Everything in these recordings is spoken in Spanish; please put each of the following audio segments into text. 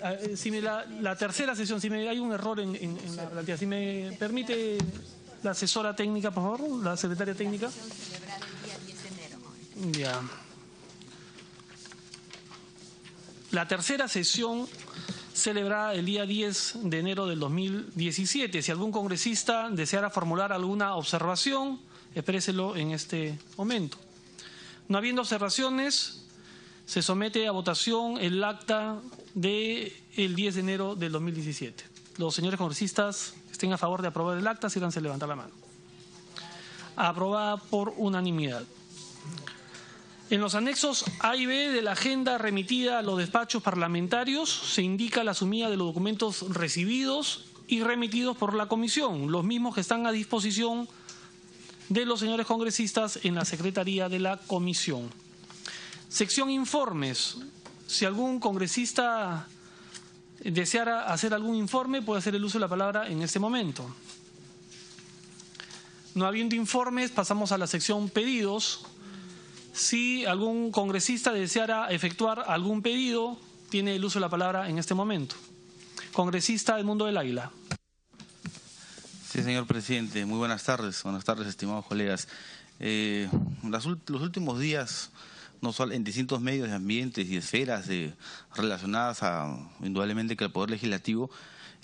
la tercera sesión, hay un error en la plantilla. Si me permite la asesora técnica, por favor, la secretaria técnica. Celebrar el día 10 de enero. Ya. La tercera sesión celebrada el día 10 de enero del 2017. Si algún congresista deseara formular alguna observación, expréselo en este momento. No habiendo observaciones, se somete a votación el acta del 10 de enero del 2017. Los señores congresistas que estén a favor de aprobar el acta, síganse a levantar la mano. Aprobada por unanimidad. En los anexos A y B de la agenda remitida a los despachos parlamentarios se indica la sumida de los documentos recibidos y remitidos por la comisión, los mismos que están a disposición de los señores congresistas en la secretaría de la comisión. Sección informes. Si algún congresista deseara hacer algún informe, puede hacer el uso de la palabra en este momento. No habiendo informes, pasamos a la sección pedidos. Si algún congresista deseara efectuar algún pedido, tiene el uso de la palabra en este momento. Congresista Edmundo del Águila. Sí, señor presidente. Muy buenas tardes. Buenas tardes, estimados colegas. Los últimos días, no solo en distintos medios de ambientes y esferas relacionadas a, indudablemente, que el Poder Legislativo,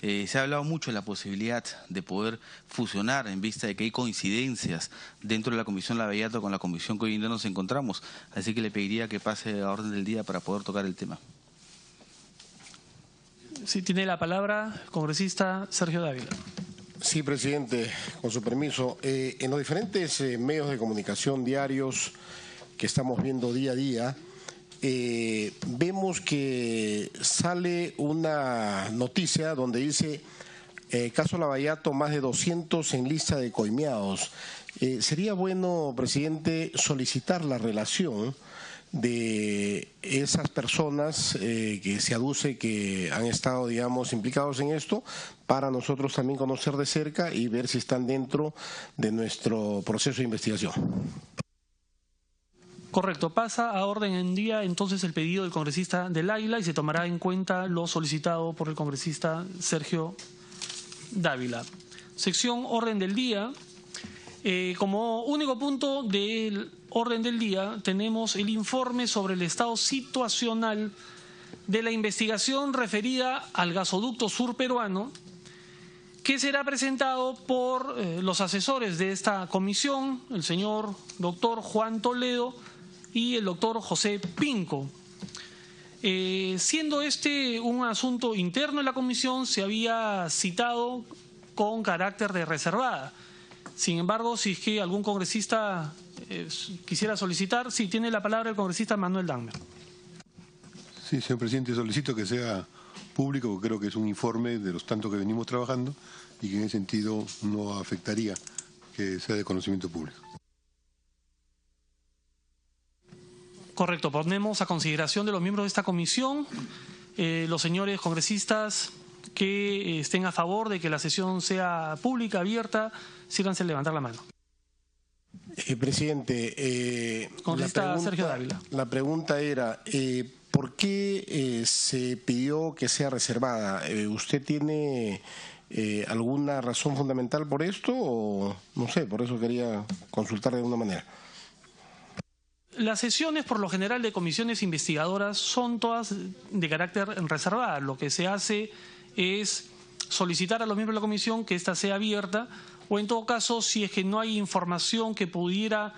se ha hablado mucho de la posibilidad de poder fusionar en vista de que hay coincidencias dentro de la Comisión Lavallato con la comisión que hoy en día nos encontramos. Así que le pediría que pase a orden del día para poder tocar el tema. Sí, tiene la palabra el congresista Sergio Dávila. Sí, presidente, con su permiso. En los diferentes medios de comunicación diarios que estamos viendo día a día, vemos que sale una noticia donde dice caso Lavallato, más de 200 en lista de coimeados. Sería bueno, presidente, solicitar la relación de esas personas que se aduce que han estado, digamos, implicados en esto, para nosotros también conocer de cerca y ver si están dentro de nuestro proceso de investigación. Correcto. Pasa a orden en día entonces el pedido del congresista del Águila y se tomará en cuenta lo solicitado por el congresista Sergio Dávila. Sección orden del día. Como único punto del orden del día tenemos el informe sobre el estado situacional de la investigación referida al gasoducto sur peruano, que será presentado por los asesores de esta comisión, el señor doctor Juan Toledo y el doctor José Pinco. Siendo este un asunto interno de la comisión, se había citado con carácter de reservada. Sin embargo, si es que algún congresista quisiera solicitar, sí, tiene la palabra el congresista Manuel Dangmer. Sí, señor presidente, solicito que sea público, porque creo que es un informe de los tantos que venimos trabajando y que en ese sentido no afectaría que sea de conocimiento público. Correcto, ponemos a consideración de los miembros de esta comisión, los señores congresistas que estén a favor de que la sesión sea pública, abierta, síganse a levantar la mano. Presidente, Sergio Dávila. La pregunta era, ¿por qué se pidió que sea reservada? ¿Usted tiene alguna razón fundamental por esto o no sé, por eso quería consultar de alguna manera? Las sesiones, por lo general, de comisiones investigadoras son todas de carácter reservado. Lo que se hace es solicitar a los miembros de la comisión que ésta sea abierta, o en todo caso, si es que no hay información que pudiera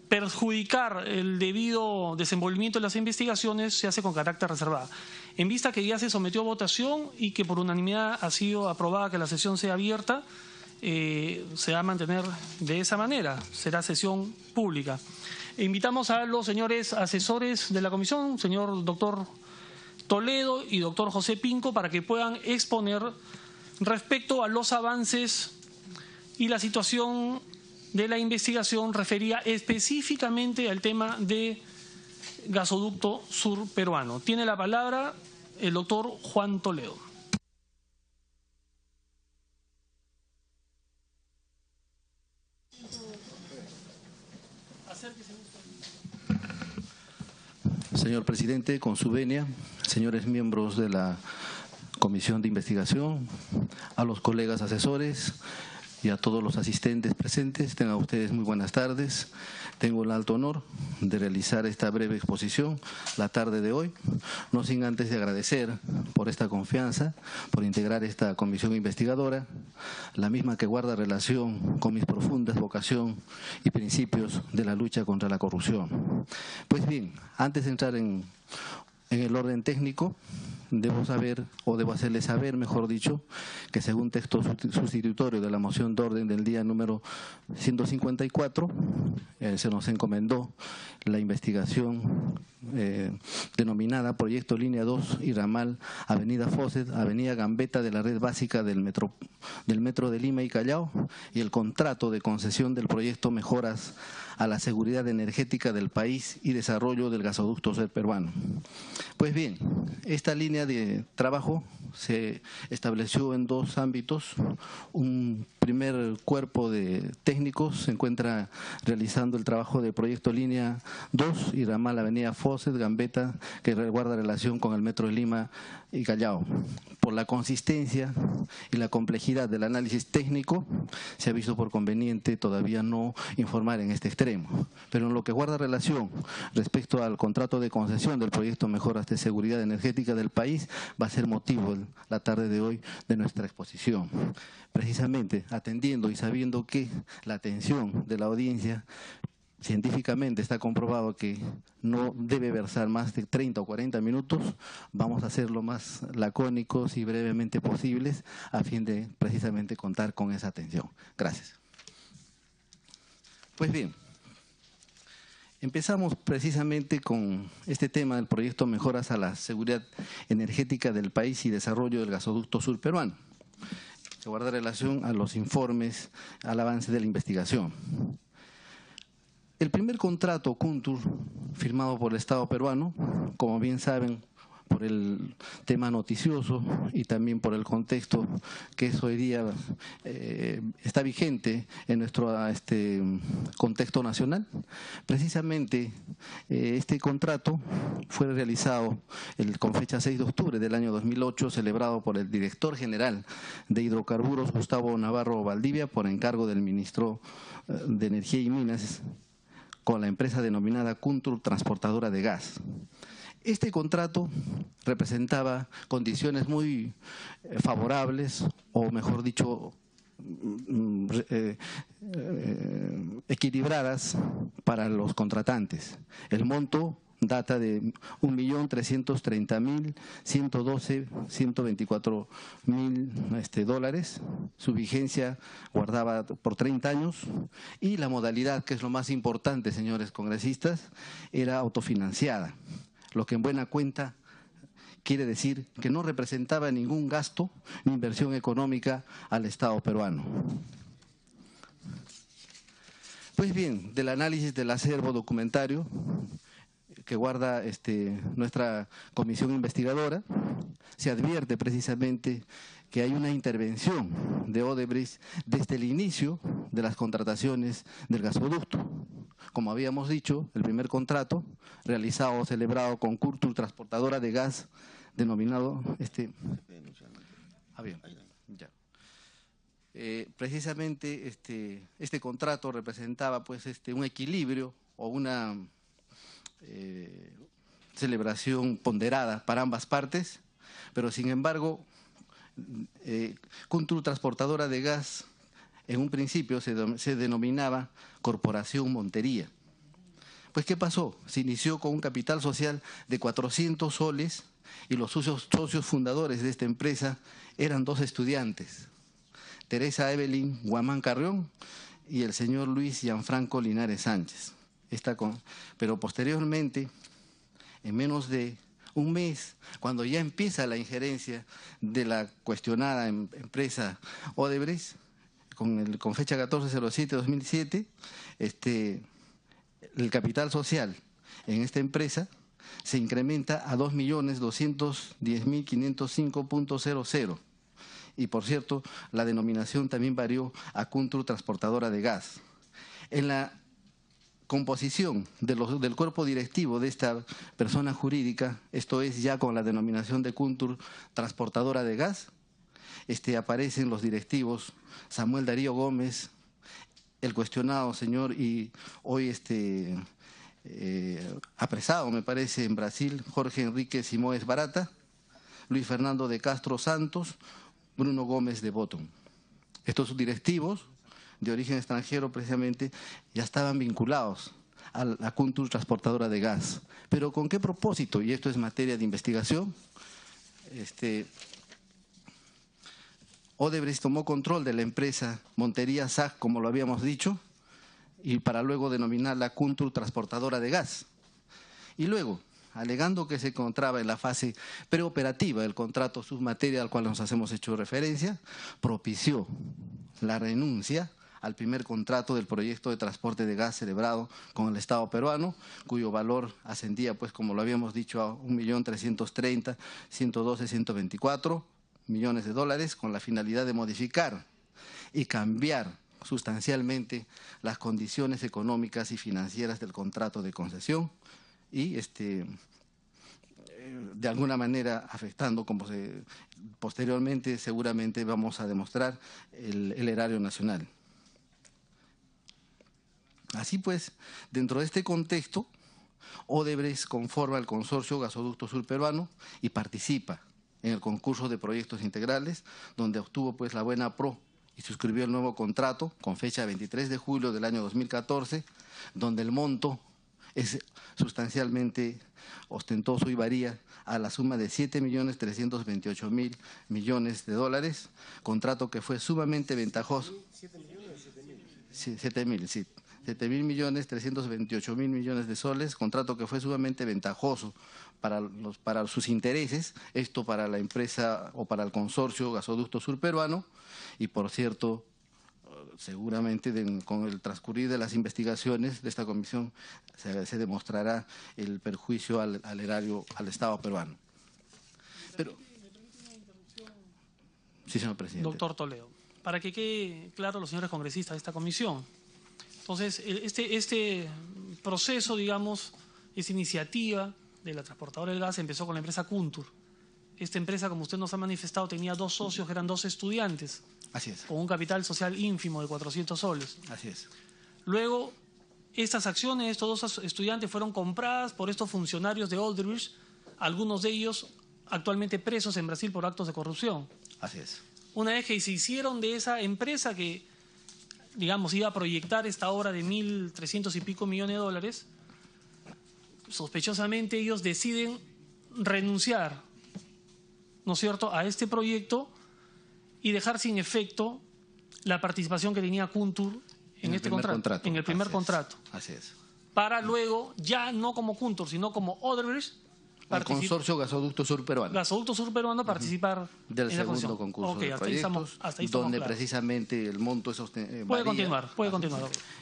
perjudicar el debido desenvolvimiento de las investigaciones, se hace con carácter reservado. En vista que ya se sometió a votación y que por unanimidad ha sido aprobada que la sesión sea abierta, se va a mantener de esa manera, será sesión pública. Invitamos a los señores asesores de la comisión, señor doctor Toledo y doctor José Pinco, para que puedan exponer respecto a los avances y la situación de la investigación referida específicamente al tema de gasoducto sur peruano. Tiene la palabra el doctor Juan Toledo. Señor presidente, con su venia, señores miembros de la Comisión de Investigación, a los colegas asesores y a todos los asistentes presentes, tengan ustedes muy buenas tardes. Tengo el alto honor de realizar esta breve exposición la tarde de hoy, no sin antes de agradecer por esta confianza, por integrar esta comisión investigadora, la misma que guarda relación con mis profundas vocación y principios de la lucha contra la corrupción. Pues bien, antes de entrar en el orden técnico, debo hacerles saber, mejor dicho, que según texto sustitutorio de la moción de orden del día número 154, se nos encomendó la investigación denominada Proyecto Línea 2 y Ramal Avenida Fawcett, Avenida Gambetta de la red básica del Metro de Lima y Callao, y el contrato de concesión del proyecto Mejoras a la seguridad energética del país y desarrollo del gasoducto serperuano. Pues bien, esta línea de trabajo se estableció en dos ámbitos. Un primer cuerpo de técnicos se encuentra realizando el trabajo de proyecto Línea 2 y ramal Avenida Fawcett, Gambetta, que guarda relación con el Metro de Lima y Callao. Por la consistencia y la complejidad del análisis técnico, se ha visto por conveniente todavía no informar en este extremo. Pero en lo que guarda relación respecto al contrato de concesión del proyecto Mejoras de Seguridad Energética del país, va a ser motivo la tarde de hoy de nuestra exposición. Precisamente atendiendo y sabiendo que la atención de la audiencia científicamente está comprobado que no debe versar más de 30 o 40 minutos, vamos a ser lo más lacónicos y brevemente posibles a fin de precisamente contar con esa atención. Gracias. Pues bien, empezamos precisamente con este tema del proyecto Mejoras a la Seguridad Energética del país y desarrollo del gasoducto surperuano, que guarda relación a los informes, al avance de la investigación. El primer contrato Kuntur, firmado por el Estado peruano, como bien saben, por el tema noticioso y también por el contexto que es hoy día está vigente en nuestro contexto nacional. Precisamente este contrato fue realizado con fecha 6 de octubre del año 2008, celebrado por el director general de Hidrocarburos, Gustavo Navarro Valdivia, por encargo del ministro de Energía y Minas, con la empresa denominada Kuntur Transportadora de Gas. Este contrato representaba condiciones muy favorables, o mejor dicho, equilibradas para los contratantes. El monto data de 1.300.112.124.000 dólares. Su vigencia guardaba por 30 años y la modalidad, que es lo más importante, señores congresistas, era autofinanciada, lo que en buena cuenta quiere decir que no representaba ningún gasto ni inversión económica al Estado peruano. Pues bien, del análisis del acervo documentario que guarda nuestra comisión investigadora, se advierte precisamente que hay una intervención de Odebrecht desde el inicio de las contrataciones del gasoducto. Como habíamos dicho, el primer contrato realizado o celebrado con Kuntur Transportadora de Gas, denominado precisamente este contrato representaba pues un equilibrio o una celebración ponderada para ambas partes, pero sin embargo Kuntur Transportadora de Gas en un principio se denominaba Corporación Montería. Pues ¿qué pasó? Se inició con un capital social de 400 soles y los socios fundadores de esta empresa eran dos estudiantes, Teresa Evelyn Guamán Carrión y el señor Luis Gianfranco Linares Sánchez. Pero posteriormente, en menos de un mes, cuando ya empieza la injerencia de la cuestionada empresa Odebrecht, con fecha 14/07/2007, el capital social en esta empresa se incrementa a 2.210.505.00. Y por cierto, la denominación también varió a Kuntur Transportadora de Gas. En la composición del cuerpo directivo de esta persona jurídica, esto es ya con la denominación de Kuntur Transportadora de Gas, aparecen los directivos Samuel Darío Gómez, el cuestionado señor y hoy apresado, me parece, en Brasil, Jorge Enrique Simões Barata, Luis Fernando de Castro Santos, Bruno Gómez de Botton. Estos directivos de origen extranjero precisamente ya estaban vinculados a la Kuntur Transportadora de Gas. ¿Pero con qué propósito? Y esto es materia de investigación. Odebrecht tomó control de la empresa Montería SAG, como lo habíamos dicho, y para luego denominarla Kuntur Transportadora de Gas. Y luego, alegando que se encontraba en la fase preoperativa del contrato submateria al cual nos hemos hecho referencia, propició la renuncia al primer contrato del proyecto de transporte de gas celebrado con el Estado peruano, cuyo valor ascendía, pues como lo habíamos dicho, a 1.330.112.124 millones de dólares, con la finalidad de modificar y cambiar sustancialmente las condiciones económicas y financieras del contrato de concesión y de alguna manera afectando, como posteriormente seguramente vamos a demostrar, el erario nacional. Así pues, dentro de este contexto, Odebrecht conforma el consorcio Gasoducto Sur Peruano y participa en el concurso de proyectos integrales, donde obtuvo pues la buena pro y suscribió el nuevo contrato con fecha 23 de julio del año 2014, donde el monto es sustancialmente ostentoso y varía a la suma de 7.328.000 millones de dólares, contrato que fue sumamente ventajoso. 7.328.000 millones de soles, contrato que fue sumamente ventajoso para sus intereses, esto para la empresa o para el consorcio Gasoducto Sur Peruano, y por cierto, seguramente con el transcurrir de las investigaciones de esta comisión se demostrará el perjuicio al erario, al Estado peruano. Pero, sí, señor presidente. Doctor Toledo, para que quede claro los señores congresistas de esta comisión. Entonces, este proceso, digamos, esta iniciativa de la transportadora del gas empezó con la empresa Kuntur. Esta empresa, como usted nos ha manifestado, tenía 2 socios que eran 2 estudiantes. Así es. Con un capital social ínfimo de 400 soles. Así es. Luego, estas acciones, estos 2 estudiantes fueron compradas por estos funcionarios de Odebrecht, algunos de ellos actualmente presos en Brasil por actos de corrupción. Así es. Una vez que se hicieron de esa empresa que, digamos, iba a proyectar esta obra de 1.300 y pico millones de dólares, sospechosamente ellos deciden renunciar, ¿no es cierto?, a este proyecto y dejar sin efecto la participación que tenía Kuntur en este contrato, en el primer contrato. Así es. Para luego, ya no como Kuntur, sino como Odebrecht, el consorcio Gasoducto Sur Peruano. Gasoducto Sur Peruano participar del en la segundo concurso de proyectos, donde precisamente el monto es puede continuar.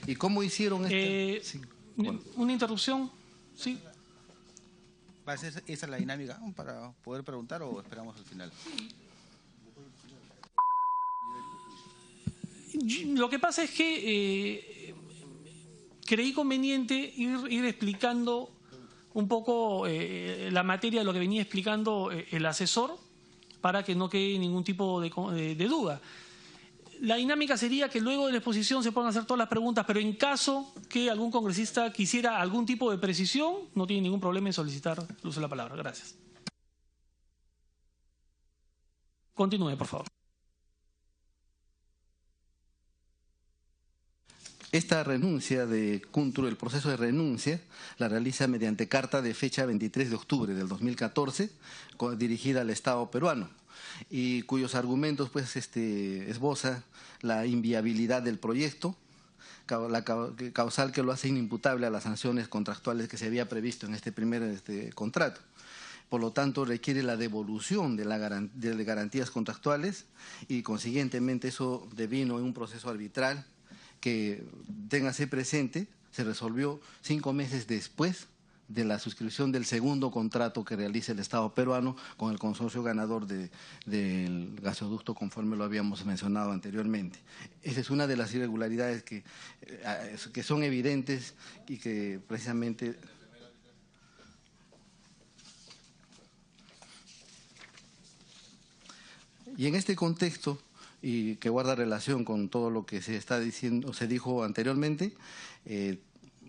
¿Y cómo hicieron esto? Sí. Bueno. ¿Una interrupción? Sí. ¿Va a ser esa la dinámica para poder preguntar o esperamos al final? Lo que pasa es que creí conveniente ir explicando un poco la materia de lo que venía explicando el asesor para que no quede ningún tipo de duda. La dinámica sería que luego de la exposición se puedan hacer todas las preguntas, pero en caso que algún congresista quisiera algún tipo de precisión, no tiene ningún problema en solicitar el uso de la palabra. Gracias. Continúe, por favor. Esta renuncia de Kuntur, el proceso de renuncia, la realiza mediante carta de fecha 23 de octubre del 2014, dirigida al Estado peruano, y cuyos argumentos pues esboza la inviabilidad del proyecto, la causal que lo hace inimputable a las sanciones contractuales que se había previsto en este primer contrato. Por lo tanto, requiere la devolución de garantías contractuales y, consiguientemente, eso devino en un proceso arbitral que, téngase presente, se resolvió 5 meses después de la suscripción del segundo contrato que realiza el Estado peruano con el consorcio ganador del gasoducto, conforme lo habíamos mencionado anteriormente. Esa es una de las irregularidades que son evidentes y que precisamente... Y en este contexto, y que guarda relación con todo lo que se está diciendo, se dijo anteriormente,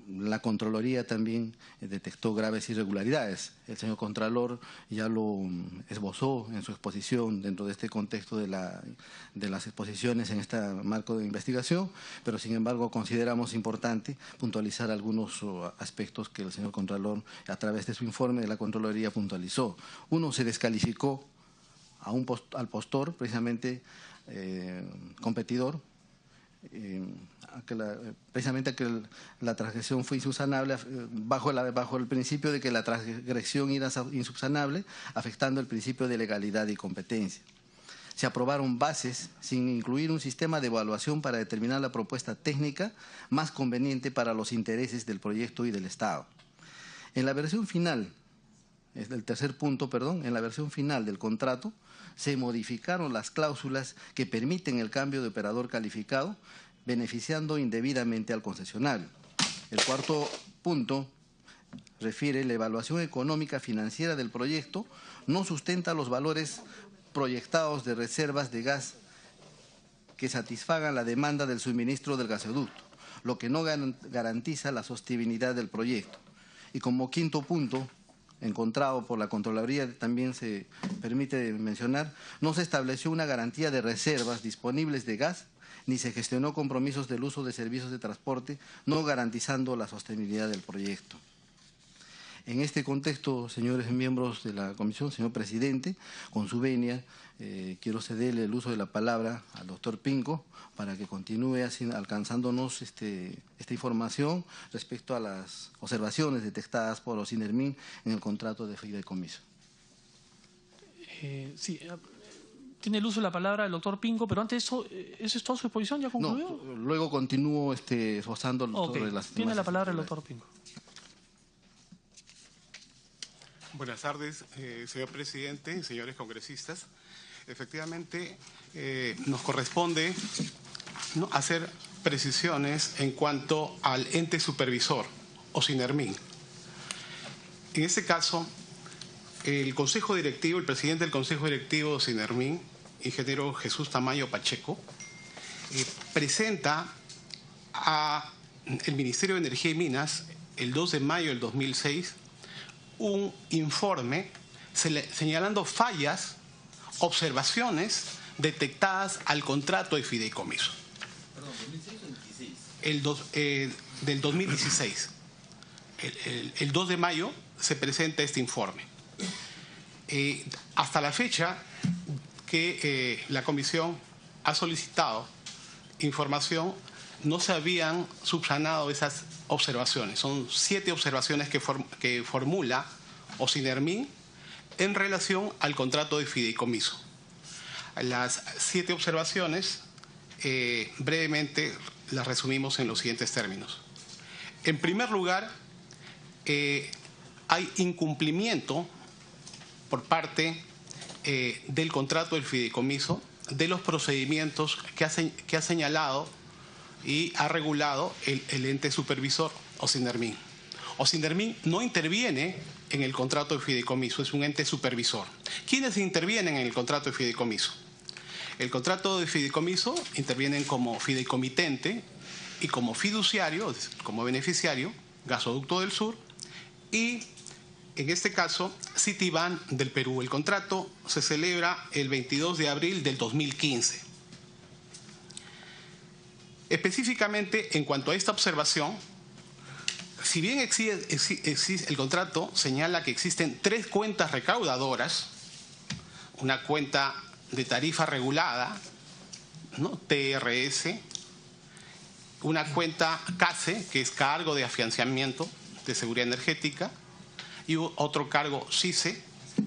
la Contraloría también detectó graves irregularidades. El señor Contralor ya lo esbozó en su exposición dentro de este contexto de las exposiciones en este marco de investigación, pero sin embargo consideramos importante puntualizar algunos aspectos que el señor Contralor, a través de su informe de la Contraloría, puntualizó. Uno, se descalificó al postor, precisamente competidor, precisamente a que la transgresión fue insubsanable bajo el principio de que la transgresión era insubsanable, afectando el principio de legalidad y competencia. Se aprobaron bases sin incluir un sistema de evaluación para determinar la propuesta técnica más conveniente para los intereses del proyecto y del Estado. En la versión final, es el tercer punto, perdón, en la versión final del contrato se modificaron las cláusulas que permiten el cambio de operador calificado, beneficiando indebidamente al concesionario. El cuarto punto refiere: la evaluación económica financiera del proyecto no sustenta los valores proyectados de reservas de gas que satisfagan la demanda del suministro del gasoducto, lo que no garantiza la sostenibilidad del proyecto. Y como quinto punto, encontrado por la Contraloría, también se permite mencionar, no se estableció una garantía de reservas disponibles de gas, ni se gestionó compromisos del uso de servicios de transporte, no garantizando la sostenibilidad del proyecto. En este contexto, señores miembros de la Comisión, señor Presidente, con su venia, quiero cederle el uso de la palabra al doctor Pinco para que continúe alcanzándonos esta información respecto a las observaciones detectadas por Ocinermin en el contrato de fideicomiso. Sí, tiene el uso de la palabra el doctor Pinco, pero antes ¿eso es toda su exposición? ¿Ya concluyó? No, luego continúo esbozando sobre las... Tiene la palabra el doctor Pinco. Buenas tardes, señor presidente, señores congresistas. Efectivamente, nos corresponde hacer precisiones en cuanto al ente supervisor, Ocinermin. En este caso, el Consejo Directivo, el presidente del Consejo Directivo de Ocinermin, ingeniero Jesús Tamayo Pacheco, presenta al Ministerio de Energía y Minas el 2 de mayo del 2006 un informe señalando fallas, observaciones detectadas al contrato de fideicomiso. Perdón, ¿2006 o 2016? Del 2016. El 2 de mayo se presenta este informe. Hasta la fecha que la Comisión ha solicitado información, no se habían subsanado esas observaciones. Son 7 observaciones que formula Ocinermin en relación al contrato de fideicomiso. Las 7 observaciones, brevemente las resumimos en los siguientes términos. En primer lugar, hay incumplimiento por parte del contrato del fideicomiso de los procedimientos que ha señalado y ha regulado el ente supervisor, Ocinermin. Ocinermin no interviene en el contrato de fideicomiso, es un ente supervisor. ¿Quiénes intervienen en el contrato de fideicomiso? El contrato de fideicomiso intervienen como fideicomitente y como fiduciario, como beneficiario, Gasoducto del Sur y, en este caso, Citiban del Perú. El contrato se celebra el 22 de abril del 2015. Específicamente, en cuanto a esta observación, si bien el contrato señala que existen 3 cuentas recaudadoras, una cuenta de tarifa regulada, ¿no?, TRS, una cuenta CASE, que es cargo de afianzamiento de seguridad energética, y otro cargo CICE,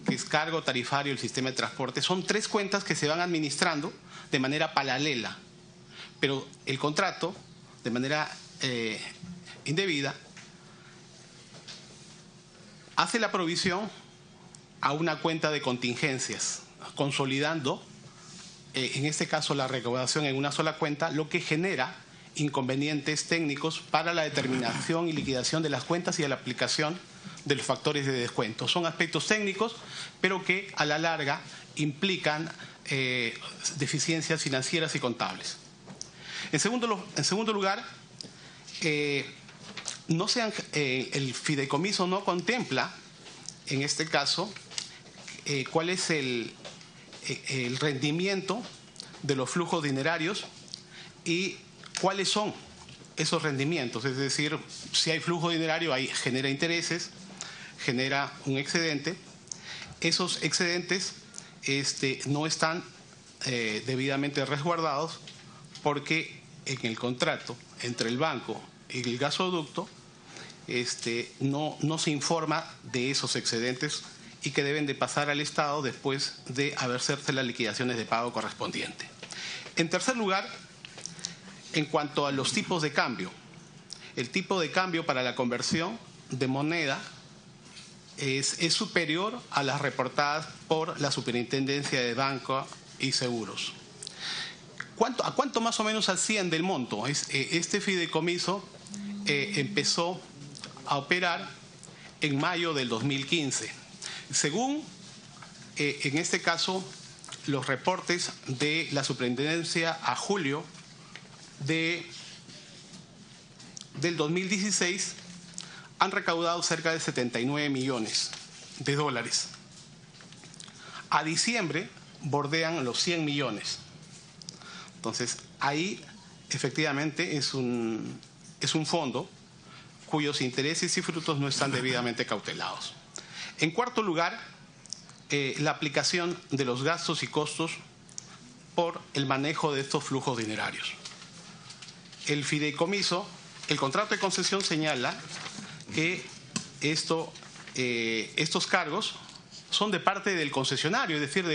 que es cargo tarifario del sistema de transporte. Son 3 cuentas que se van administrando de manera paralela, pero el contrato, de manera indebida, hace la provisión a una cuenta de contingencias, consolidando, en este caso, la recaudación en una sola cuenta, lo que genera inconvenientes técnicos para la determinación y liquidación de las cuentas y a la aplicación de los factores de descuento. Son aspectos técnicos, pero que a la larga implican deficiencias financieras y contables. En segundo lugar, el fideicomiso no contempla, en este caso, cuál es el rendimiento de los flujos dinerarios y cuáles son esos rendimientos. Es decir, si hay flujo dinerario, ahí genera intereses, genera un excedente. Esos excedentes no están debidamente resguardados porque en el contrato entre el banco y el gasoducto no se informa de esos excedentes y que deben de pasar al Estado después de haberse las liquidaciones de pago correspondiente. En tercer lugar, en cuanto a los tipos de cambio, el tipo de cambio para la conversión de moneda es superior a las reportadas por la Superintendencia de Banco y Seguros. ¿A cuánto más o menos asciende el monto? Este fideicomiso empezó a operar en mayo del 2015. Según, en este caso, los reportes de la Superintendencia a julio del 2016, han recaudado cerca de 79 millones de dólares. A diciembre bordean los 100 millones. Entonces, ahí efectivamente es un fondo cuyos intereses y frutos no están debidamente cautelados. En cuarto lugar, la aplicación de los gastos y costos por el manejo de estos flujos dinerarios. El fideicomiso, el contrato de concesión señala que estos cargos son de parte del concesionario, es decir,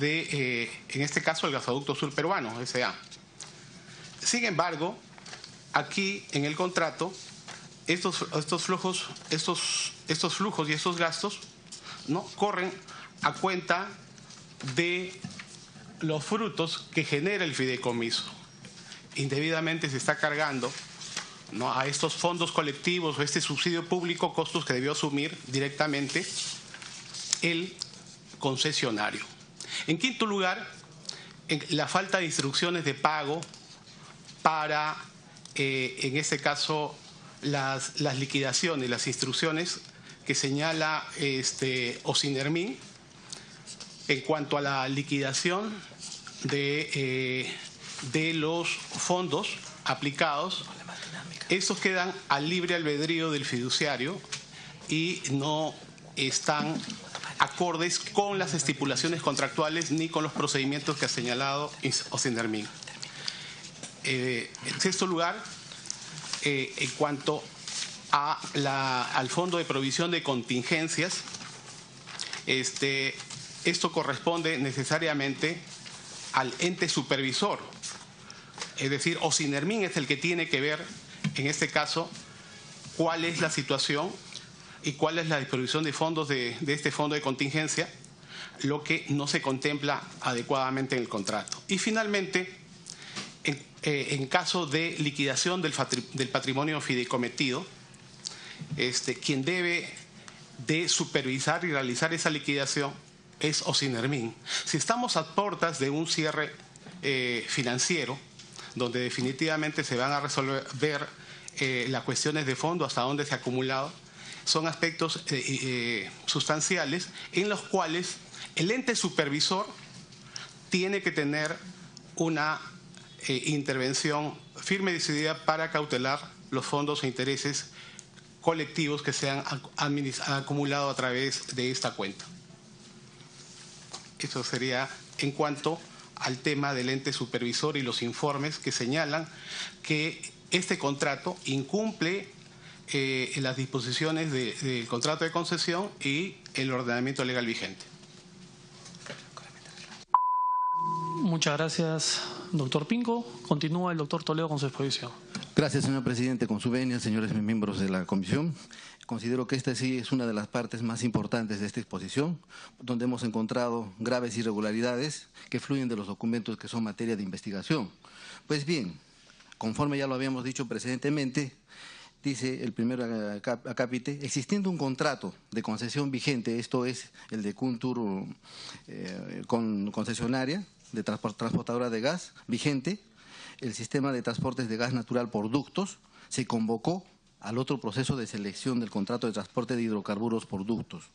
en este caso el Gasoducto Sur Peruano, S.A. Sin embargo, aquí en el contrato, estos flujos y estos gastos corren a cuenta de los frutos que genera el fideicomiso. Indebidamente se está cargando a estos fondos colectivos o este subsidio público costos que debió asumir directamente el concesionario. En quinto lugar, la falta de instrucciones de pago para, en este caso, las liquidaciones, las instrucciones que señala Ocinermin en cuanto a la liquidación de los fondos aplicados. Estos quedan al libre albedrío del fiduciario y no están acordes con las estipulaciones contractuales ni con los procedimientos que ha señalado Ocinermin. En sexto lugar, en cuanto al Fondo de Provisión de Contingencias, esto corresponde necesariamente al ente supervisor. Es decir, Ocinermin es el que tiene que ver, en este caso, cuál es la situación y cuál es la distribución de fondos de este fondo de contingencia, lo que no se contempla adecuadamente en el contrato. Y finalmente, en caso de liquidación del patrimonio fideicometido, quien debe de supervisar y realizar esa liquidación es Ocinermin. Si estamos a puertas de un cierre financiero, donde definitivamente se van a resolver las cuestiones de fondo, hasta dónde se ha acumulado, son aspectos sustanciales en los cuales el ente supervisor tiene que tener una intervención firme y decidida para cautelar los fondos e intereses colectivos que se han acumulado a través de esta cuenta. Eso sería en cuanto al tema del ente supervisor y los informes que señalan que este contrato incumple las disposiciones del contrato de concesión y el ordenamiento legal vigente. Muchas gracias, doctor Pinco. Continúa el doctor Toledo con su exposición. Gracias, señor presidente. Con su venia, señores miembros de la comisión, considero que esta sí es una de las partes más importantes de esta exposición, donde hemos encontrado graves irregularidades que fluyen de los documentos que son materia de investigación. Pues bien, conforme ya lo habíamos dicho precedentemente, dice el primer acápite, existiendo un contrato de concesión vigente, esto es el de Kuntur con concesionaria de transportadora de gas vigente, el sistema de transportes de gas natural por ductos se convocó al otro proceso de selección del contrato de transporte de hidrocarburos por ductos,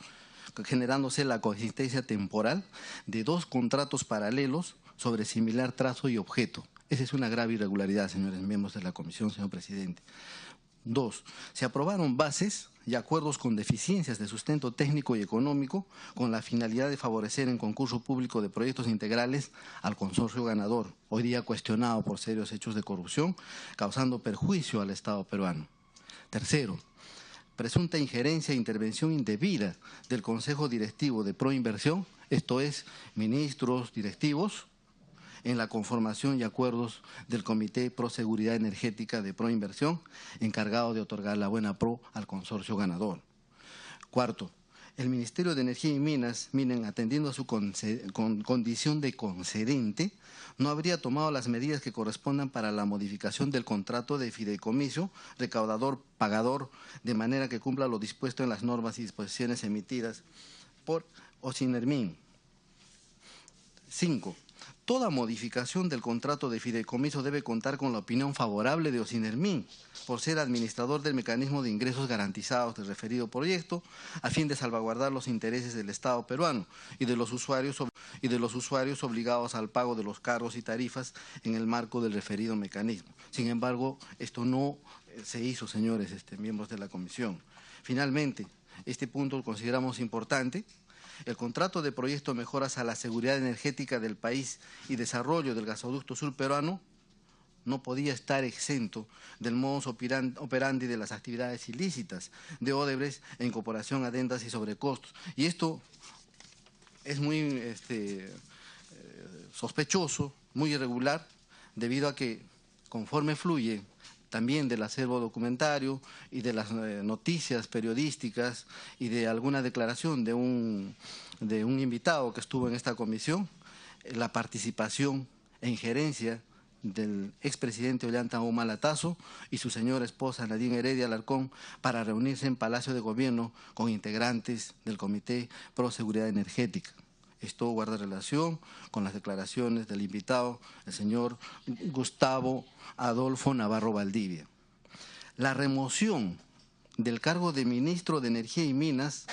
generándose la coexistencia temporal de dos contratos paralelos sobre similar trazo y objeto. Esa es una grave irregularidad, señores miembros de la comisión, señor presidente. 2. Se aprobaron bases y acuerdos con deficiencias de sustento técnico y económico con la finalidad de favorecer en concurso público de proyectos integrales al consorcio ganador, hoy día cuestionado por serios hechos de corrupción, causando perjuicio al Estado peruano. 3. Presunta injerencia e intervención indebida del Consejo Directivo de Proinversión, esto es, ministros directivos, en la conformación y acuerdos del Comité Pro Seguridad Energética de Proinversión, encargado de otorgar la buena pro al consorcio ganador. 4. El Ministerio de Energía y Minas, miren, atendiendo a su condición de concedente, no habría tomado las medidas que correspondan para la modificación del contrato de fideicomiso recaudador-pagador, de manera que cumpla lo dispuesto en las normas y disposiciones emitidas por Ocinermin. 5. Toda modificación del contrato de fideicomiso debe contar con la opinión favorable de Ocinermin, por ser administrador del mecanismo de ingresos garantizados del referido proyecto, a fin de salvaguardar los intereses del Estado peruano y de los usuarios obligados al pago de los cargos y tarifas en el marco del referido mecanismo. Sin embargo, esto no se hizo, señores miembros de la comisión. Finalmente, este punto lo consideramos importante. El contrato de proyecto Mejoras a la Seguridad Energética del País y Desarrollo del Gasoducto Sur Peruano no podía estar exento del modus operandi de las actividades ilícitas de Odebrecht en incorporación a adendas y sobrecostos. Y esto es muy sospechoso, muy irregular, debido a que conforme fluye también del acervo documentario y de las noticias periodísticas y de alguna declaración de un invitado que estuvo en esta comisión, la participación e injerencia del expresidente Ollanta Humala y su señora esposa Nadine Heredia Alarcón para reunirse en Palacio de Gobierno con integrantes del Comité Pro Seguridad Energética. Esto guarda relación con las declaraciones del invitado, el señor Gustavo Adolfo Navarro Valdivia. La remoción del cargo de ministro de Energía y Minas,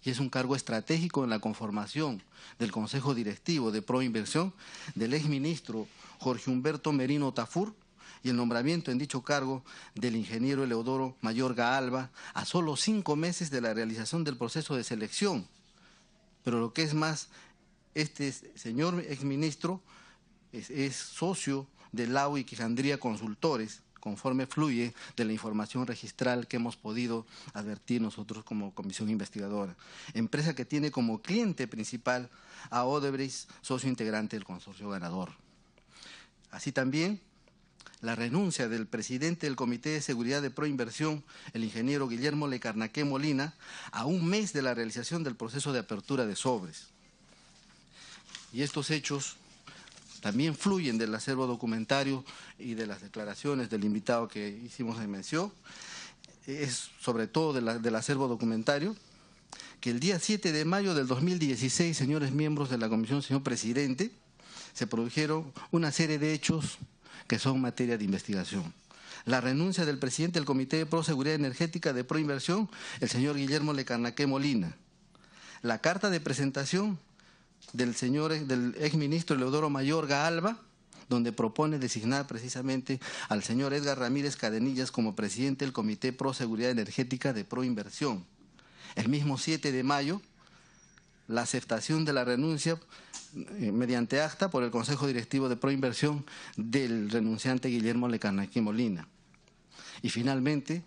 y es un cargo estratégico en la conformación del Consejo Directivo de Proinversión, del exministro Jorge Humberto Merino Tafur, y el nombramiento en dicho cargo del ingeniero Eleodoro Mayorga Alba a solo 5 meses de la realización del proceso de selección. Pero lo que es más, este señor exministro es socio de Lau y Quijandría Consultores, conforme fluye de la información registral que hemos podido advertir nosotros como comisión investigadora. Empresa que tiene como cliente principal a Odebrecht, socio integrante del consorcio ganador. Así también, la renuncia del presidente del Comité de Seguridad de Proinversión, el ingeniero Guillermo Lecarnaque Molina, a un mes de la realización del proceso de apertura de sobres. Y estos hechos también fluyen del acervo documentario y de las declaraciones del invitado que hicimos en mención. Es sobre todo del acervo documentario, que el día 7 de mayo del 2016, señores miembros de la comisión, señor presidente, se produjeron una serie de hechos que son materia de investigación. La renuncia del presidente del Comité de Pro Seguridad Energética de Proinversión, el señor Guillermo Lecarnaque Molina. La carta de presentación del exministro Eleodoro Mayorga Alba, donde propone designar precisamente al señor Edgar Ramírez Cadenillas como presidente del Comité Pro Seguridad Energética de Proinversión. El mismo 7 de mayo, la aceptación de la renuncia mediante acta por el Consejo Directivo de Proinversión del renunciante Guillermo Lecarnaque Molina. Y finalmente,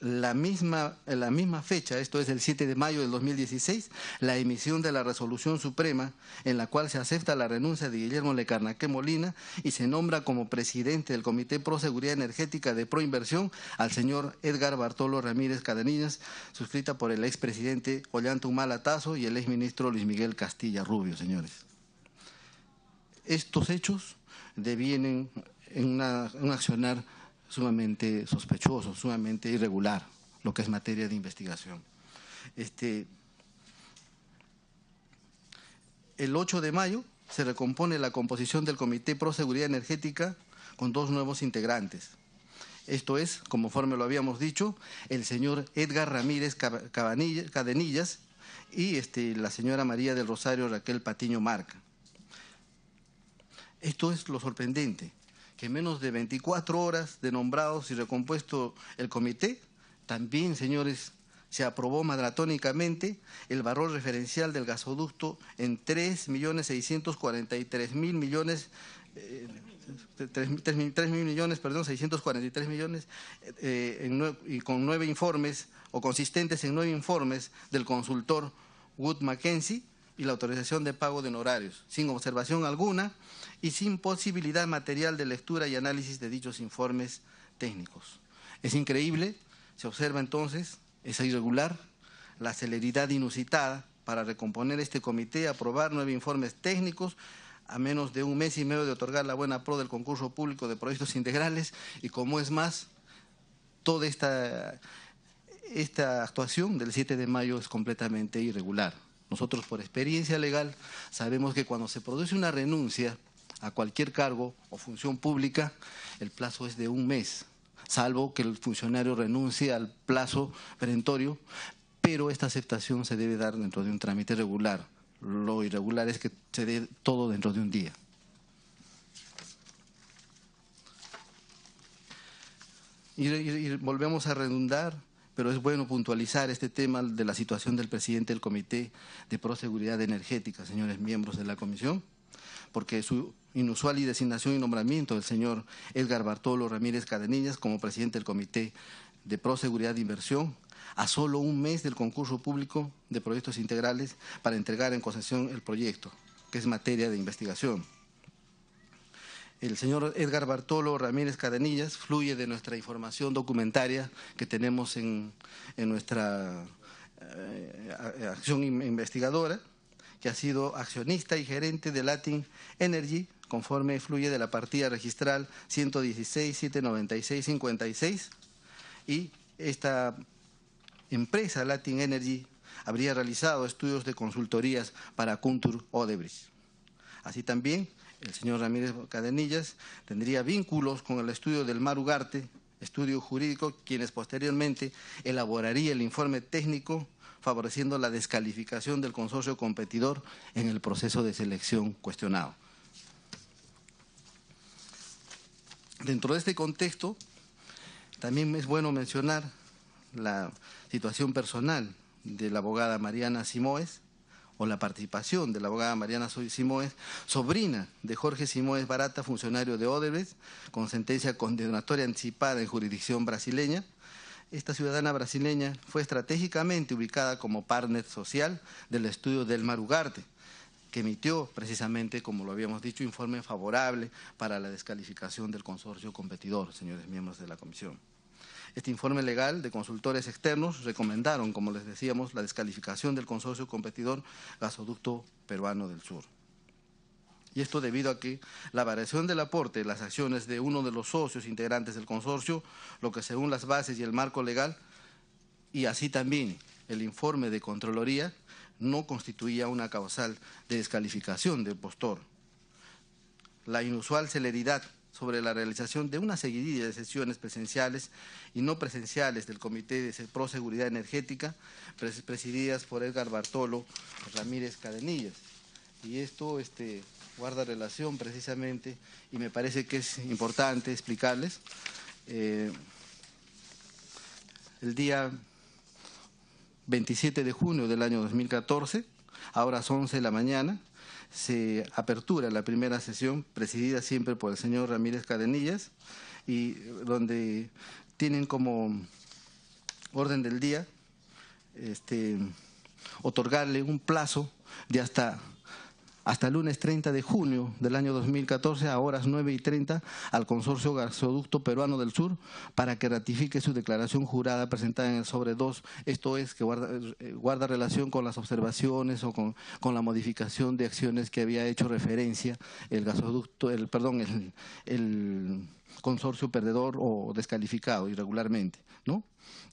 en la misma fecha, esto es el 7 de mayo del 2016, la emisión de la resolución suprema en la cual se acepta la renuncia de Guillermo Lecarnaque Molina y se nombra como presidente del Comité Pro Seguridad Energética de Proinversión al señor Edgar Bartolo Ramírez Cadenillas, suscrita por el expresidente Ollanta Humala Tazo y el exministro Luis Miguel Castilla Rubio, señores. Estos hechos devienen en un accionar sumamente sospechoso, sumamente irregular, lo que es materia de investigación. El 8 de mayo se recompone la composición del Comité Pro Seguridad Energética con 2 nuevos integrantes. Esto es, conforme lo habíamos dicho, el señor Edgar Ramírez Cadenillas y la señora María del Rosario Raquel Patiño Marca. Esto es lo sorprendente, que en menos de 24 horas de nombrados y recompuesto el comité, también, señores, se aprobó maratónicamente el valor referencial del gasoducto en 643 mil millones, y con 9 informes, o consistentes en 9 informes del consultor Wood Mackenzie, y la autorización de pago de honorarios, sin observación alguna y sin posibilidad material de lectura y análisis de dichos informes técnicos. Es increíble, se observa entonces, es irregular, la celeridad inusitada para recomponer este comité, aprobar 9 informes técnicos a menos de 1 mes y medio de otorgar la buena pro del concurso público de proyectos integrales, y como es más, toda esta actuación del 7 de mayo es completamente irregular. Nosotros, por experiencia legal, sabemos que cuando se produce una renuncia a cualquier cargo o función pública, el plazo es de 1 mes, salvo que el funcionario renuncie al plazo perentorio, pero esta aceptación se debe dar dentro de un trámite regular. Lo irregular es que se dé todo dentro de un día. Y volvemos a redundar, pero es bueno puntualizar este tema de la situación del presidente del Comité de Proseguridad Energética, señores miembros de la Comisión, porque su inusual y designación y nombramiento del señor Edgar Bartolo Ramírez Cadenillas como presidente del Comité de Proseguridad de Inversión, a solo 1 mes del concurso público de proyectos integrales para entregar en concesión el proyecto, que es materia de investigación. El señor Edgar Bartolo Ramírez Cadenillas fluye de nuestra información documentaria que tenemos en nuestra acción investigadora, que ha sido accionista y gerente de Latin Energy, conforme fluye de la partida registral 116-796-56, y esta empresa Latin Energy habría realizado estudios de consultorías para Kuntur Odebrecht. Así también, el señor Ramírez Cadenillas tendría vínculos con el estudio del Mar Ugarte, estudio jurídico, quienes posteriormente elaboraría el informe técnico favoreciendo la descalificación del consorcio competidor en el proceso de selección cuestionado. Dentro de este contexto, también es bueno mencionar la situación personal de la abogada Mariana Simoes, o la participación de la abogada Mariana Simoes, sobrina de Jorge Simoes Barata, funcionario de Odebrecht, con sentencia condenatoria anticipada en jurisdicción brasileña. Esta ciudadana brasileña fue estratégicamente ubicada como partner social del estudio del Mar Ugarte, que emitió precisamente, como lo habíamos dicho, informe favorable para la descalificación del consorcio competidor, señores miembros de la Comisión. Este informe legal de consultores externos recomendaron, como les decíamos, la descalificación del consorcio competidor Gasoducto Peruano del Sur. Y esto debido a que la variación del aporte de las acciones de uno de los socios integrantes del consorcio, lo que según las bases y el marco legal, y así también el informe de Contraloría, no constituía una causal de descalificación del postor. La inusual celeridad sobre la realización de una seguidilla de sesiones presenciales y no presenciales del Comité de Proseguridad Energética, presididas por Edgar Bartolo Ramírez Cadenillas. Y esto guarda relación precisamente, y me parece que es importante explicarles. El día 27 de junio del año 2014, a horas 11 de la mañana, se apertura la primera sesión, presidida siempre por el señor Ramírez Cadenillas, y donde tienen como orden del día, otorgarle un plazo de hasta el lunes 30 de junio del año 2014 a horas 9:30 al Consorcio Gasoducto Peruano del Sur para que ratifique su declaración jurada presentada en el sobre 2, esto es que guarda relación con las observaciones o con la modificación de acciones que había hecho referencia el consorcio perdedor o descalificado irregularmente, ¿no?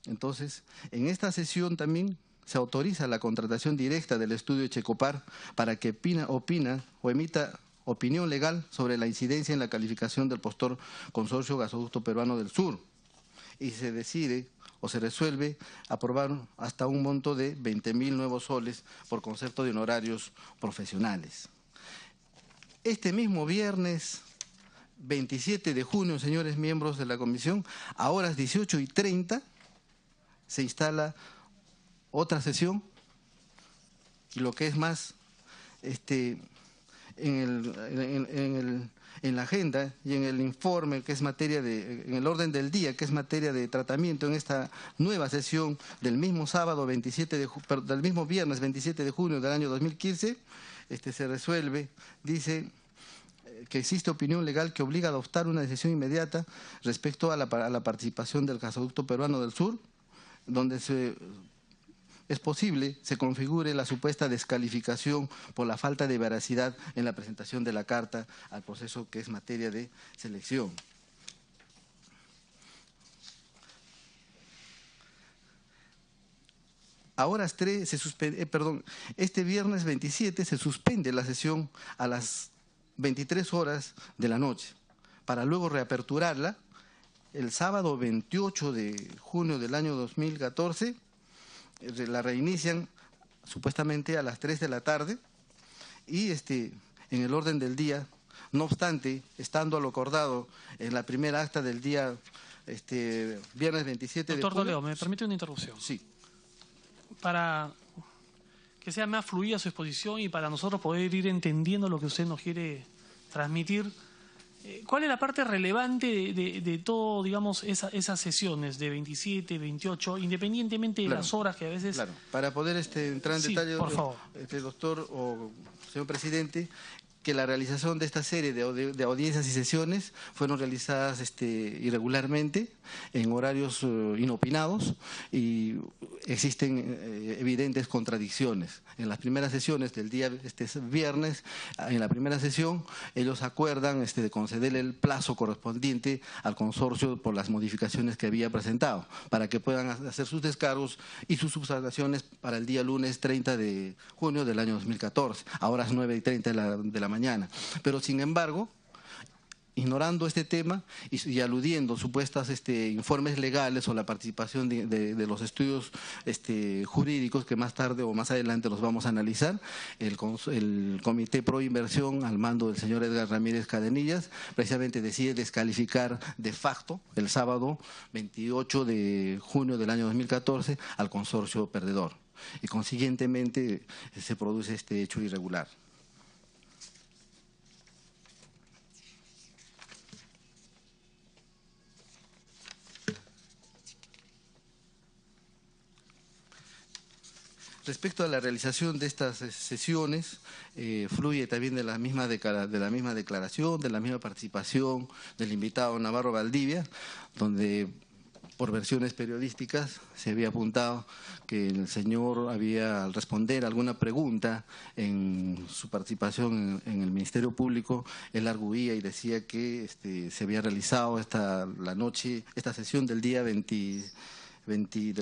Entonces, en esta sesión también se autoriza la contratación directa del estudio Checopar para que opina o emita opinión legal sobre la incidencia en la calificación del postor Consorcio Gasoducto Peruano del Sur, y se decide o se resuelve aprobar hasta un monto de 20.000 nuevos soles por concepto de honorarios profesionales. Este mismo viernes 27 de junio, señores miembros de la comisión, a horas 18:30 se instala otra sesión, y lo que es más, en la agenda y en el informe que es materia en el orden del día, que es materia de tratamiento en esta nueva sesión del mismo del mismo viernes 27 de junio del año 2015, se resuelve, dice que existe opinión legal que obliga a adoptar una decisión inmediata respecto a la participación del Gasoducto Peruano del Sur, donde es posible se configure la supuesta descalificación por la falta de veracidad en la presentación de la carta al proceso que es materia de selección. A horas 3 este viernes 27 se suspende la sesión a las 23 horas de la noche, para luego reaperturarla el sábado 28 de junio del año 2014, la reinician supuestamente a las 3 de la tarde, y en el orden del día, no obstante, estando a lo acordado en la primera acta del día viernes 27 de junio. Doctor Toledo, ¿me permite una interrupción? Sí. Para que sea más fluida su exposición y para nosotros poder ir entendiendo lo que usted nos quiere transmitir, ¿cuál es la parte relevante de todo, digamos, esas sesiones de 27, 28, independientemente de las horas que a veces... Claro, para poder entrar en detalle, por favor. Doctor o señor presidente, que la realización de esta serie de audiencias y sesiones fueron realizadas irregularmente, en horarios inopinados, y existen evidentes contradicciones. En las primeras sesiones del día viernes, en la primera sesión, ellos acuerdan de concederle el plazo correspondiente al consorcio por las modificaciones que había presentado, para que puedan hacer sus descargos y sus subsanaciones para el día lunes 30 de junio del año 2014, a horas 9:30 de la mañana. Pero, sin embargo, ignorando este tema y aludiendo supuestas informes legales o la participación de los estudios jurídicos que más tarde o más adelante los vamos a analizar, el Comité Pro Inversión al mando del señor Edgar Ramírez Cadenillas precisamente decide descalificar de facto el sábado 28 de junio del año 2014 al consorcio perdedor, y consiguientemente se produce este hecho irregular. Respecto a la realización de estas sesiones, fluye también de la misma declaración, de la misma participación del invitado Navarro Valdivia, donde por versiones periodísticas se había apuntado que el señor había, al responder alguna pregunta en su participación en el Ministerio Público, él arguía y decía que se había realizado esta sesión del día del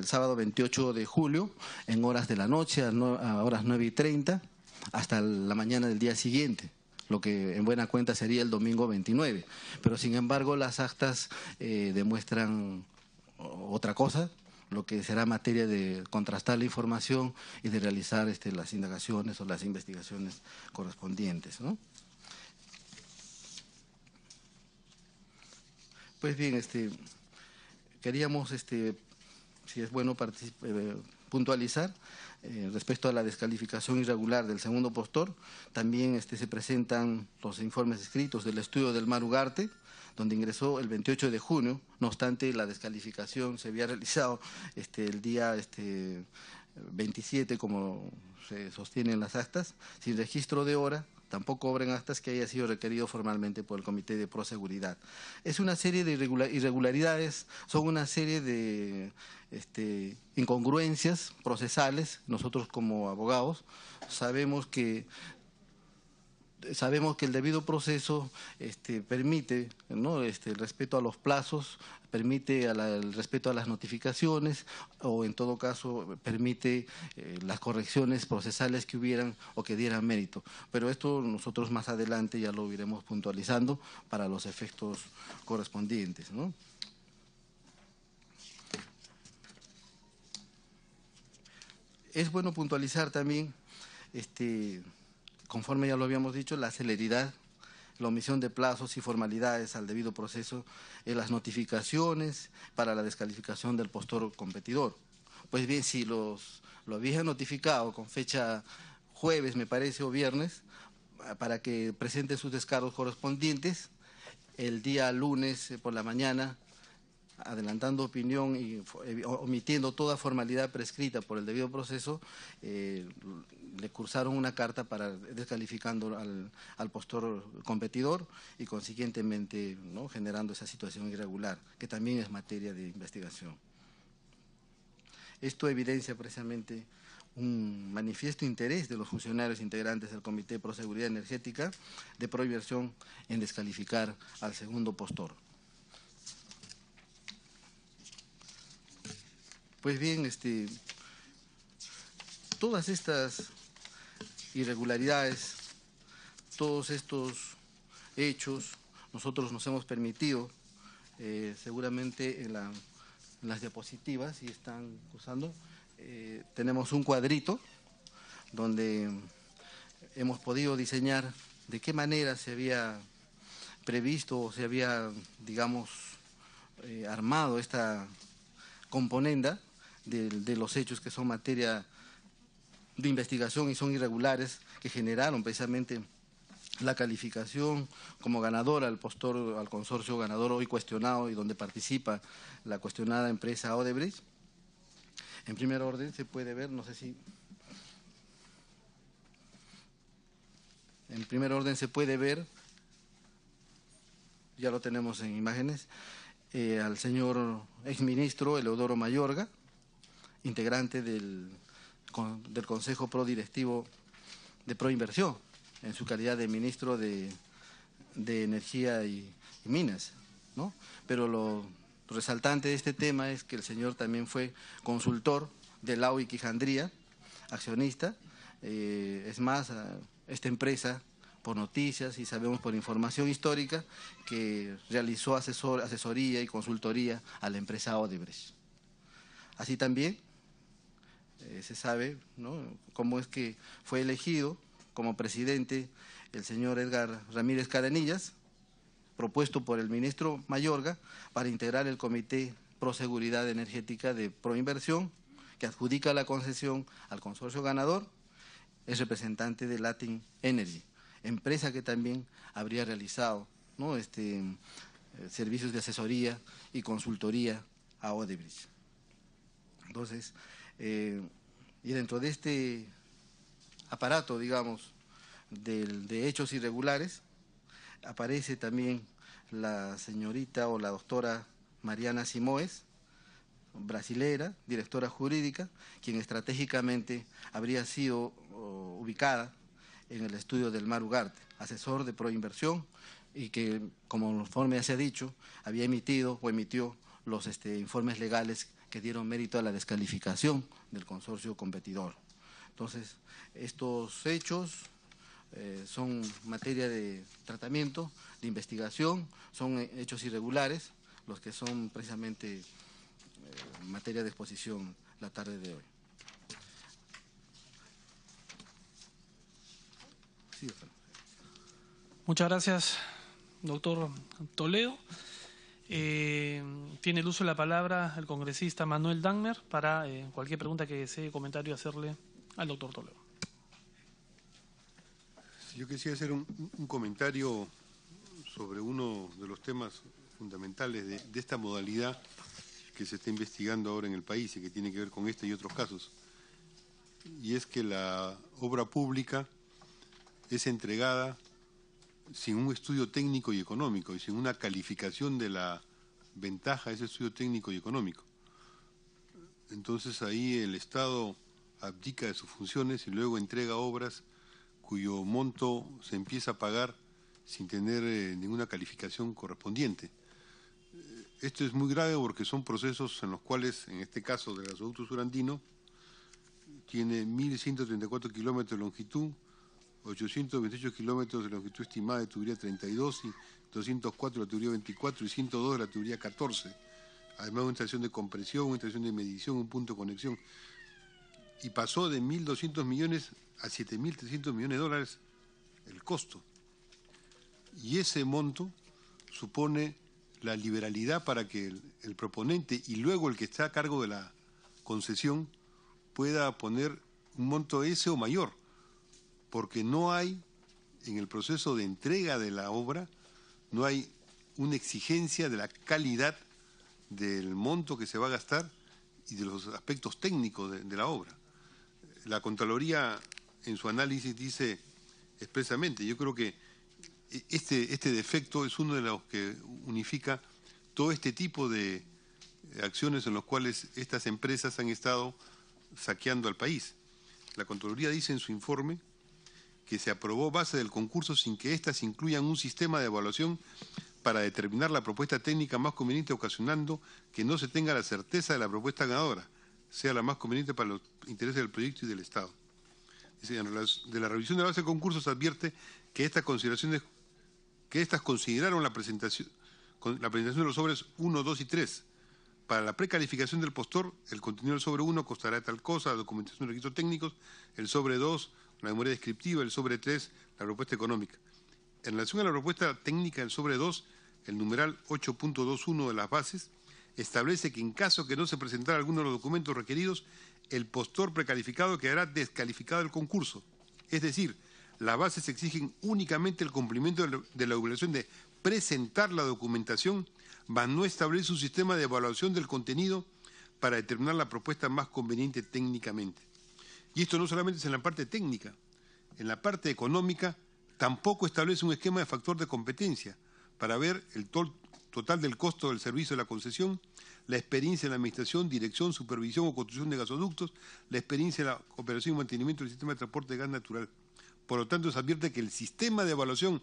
sábado 28 de julio, en horas de la noche, a horas 9:30, hasta la mañana del día siguiente, lo que en buena cuenta sería el domingo 29. Pero, sin embargo, las actas demuestran otra cosa, lo que será materia de contrastar la información y de realizar las indagaciones o las investigaciones correspondientes, ¿no? Pues bien, queríamos si es bueno puntualizar respecto a la descalificación irregular del segundo postor. También se presentan los informes escritos del estudio del Mar Ugarte, donde ingresó el 28 de junio. No obstante, la descalificación se había realizado el día 27, como se sostiene en las actas, sin registro de hora, tampoco obra en actas que haya sido requerido formalmente por el Comité de Proseguridad. Es una serie de irregularidades, son una serie de incongruencias procesales. Nosotros como abogados sabemos que el debido proceso permite, ¿no?, el respeto a los plazos, permite el respeto a las notificaciones, o en todo caso permite las correcciones procesales que hubieran o que dieran mérito. Pero esto nosotros más adelante ya lo iremos puntualizando para los efectos correspondientes, ¿no? Es bueno puntualizar también, conforme ya lo habíamos dicho, la celeridad, la omisión de plazos y formalidades al debido proceso en las notificaciones para la descalificación del postor competidor. Pues bien, si lo habían notificado con fecha jueves, me parece, o viernes, para que presenten sus descargos correspondientes, el día lunes por la mañana, adelantando opinión y omitiendo toda formalidad prescrita por el debido proceso, le cursaron una carta para descalificando al postor competidor y consiguientemente, ¿no?, generando esa situación irregular, que también es materia de investigación. Esto evidencia precisamente un manifiesto interés de los funcionarios integrantes del Comité de Proseguridad Energética de Proinversión en descalificar al segundo postor. Pues bien, todas estas irregularidades, todos estos hechos, nosotros nos hemos permitido, seguramente en las diapositivas, si están usando, tenemos un cuadrito donde hemos podido diseñar de qué manera se había previsto o se había, digamos, armado esta componenda de los hechos que son materia de investigación y son irregulares, que generaron precisamente la calificación como ganadora al postor, al consorcio ganador hoy cuestionado y donde participa la cuestionada empresa Odebrecht. En primer orden se puede ver, no sé si... En primer orden se puede ver, ya lo tenemos en imágenes, al señor exministro Eleodoro Mayorga, integrante del Consejo Prodirectivo de Proinversión, en su calidad de ministro de Energía y Minas, ¿no? Pero lo resaltante de este tema es que el señor también fue consultor de Lau y Quijandría, accionista. Es más, esta empresa, por noticias y sabemos por información histórica, que realizó asesoría y consultoría a la empresa Odebrecht. Así también se sabe, ¿no?, cómo es que fue elegido como presidente el señor Edgar Ramírez Cadenillas, propuesto por el ministro Mayorga para integrar el Comité Proseguridad Energética de Proinversión, que adjudica la concesión al consorcio ganador. Es representante de Latin Energy, empresa que también habría realizado, ¿no?, servicios de asesoría y consultoría a Odebrecht. Entonces, y dentro de este aparato, digamos, de hechos irregulares, aparece también la señorita o la doctora Mariana Simoes, brasilera, directora jurídica, quien estratégicamente habría sido ubicada en el estudio del Mar Ugarte, asesor de Proinversión, y que, conforme se ha dicho, había emitido o emitió los informes legales que dieron mérito a la descalificación del consorcio competidor. Entonces, estos hechos son materia de tratamiento, de investigación, son hechos irregulares, los que son precisamente materia de exposición la tarde de hoy. Sí, muchas gracias, doctor Toledo. Tiene el uso de la palabra el congresista Manuel Dangmer para cualquier pregunta que desee comentario hacerle al doctor Toledo. Yo quisiera hacer un comentario sobre uno de los temas fundamentales de esta modalidad que se está investigando ahora en el país y que tiene que ver con este y otros casos. Y es que la obra pública es entregada sin un estudio técnico y económico y sin una calificación de la ventaja de ese estudio técnico y económico. Entonces ahí el Estado abdica de sus funciones y luego entrega obras cuyo monto se empieza a pagar sin tener ninguna calificación correspondiente. Esto es muy grave porque son procesos en los cuales, en este caso del gasoducto Sur Andino, tiene 1.134 kilómetros de longitud, 828 kilómetros de longitud estimada de tubería 32 y 204 de la tubería 24 y 102 de la tubería 14. Además una estación de compresión, una estación de medición, un punto de conexión. Y pasó de 1.200 millones a 7.300 millones de dólares el costo. Y ese monto supone la liberalidad para que el proponente y luego el que está a cargo de la concesión pueda poner un monto ese o mayor, porque no hay, en el proceso de entrega de la obra, no hay una exigencia de la calidad del monto que se va a gastar y de los aspectos técnicos de la obra. La Contraloría en su análisis dice expresamente, yo creo que este defecto es uno de los que unifica todo este tipo de acciones en los cuales estas empresas han estado saqueando al país. La Contraloría dice en su informe que se aprobó base del concurso sin que éstas incluyan un sistema de evaluación para determinar la propuesta técnica más conveniente, ocasionando que no se tenga la certeza de la propuesta ganadora, sea la más conveniente para los intereses del proyecto y del Estado. Dice, de la revisión de la base del concurso se advierte que estas consideraron la presentación de los sobres 1, 2 y 3. Para la precalificación del postor, el contenido del sobre 1 costará tal cosa, la documentación de requisitos técnicos, el sobre 2, la memoria descriptiva, el sobre 3, la propuesta económica. En relación a la propuesta técnica del sobre 2, el numeral 8.21 de las bases establece que en caso que no se presentara alguno de los documentos requeridos, el postor precalificado quedará descalificado del concurso. Es decir, las bases exigen únicamente el cumplimiento de la obligación de presentar la documentación, mas no establece un sistema de evaluación del contenido para determinar la propuesta más conveniente técnicamente. Y esto no solamente es en la parte técnica, en la parte económica tampoco establece un esquema de factor de competencia para ver el total del costo del servicio de la concesión, la experiencia en la administración, dirección, supervisión o construcción de gasoductos, la experiencia en la operación y mantenimiento del sistema de transporte de gas natural. Por lo tanto, se advierte que el sistema de evaluación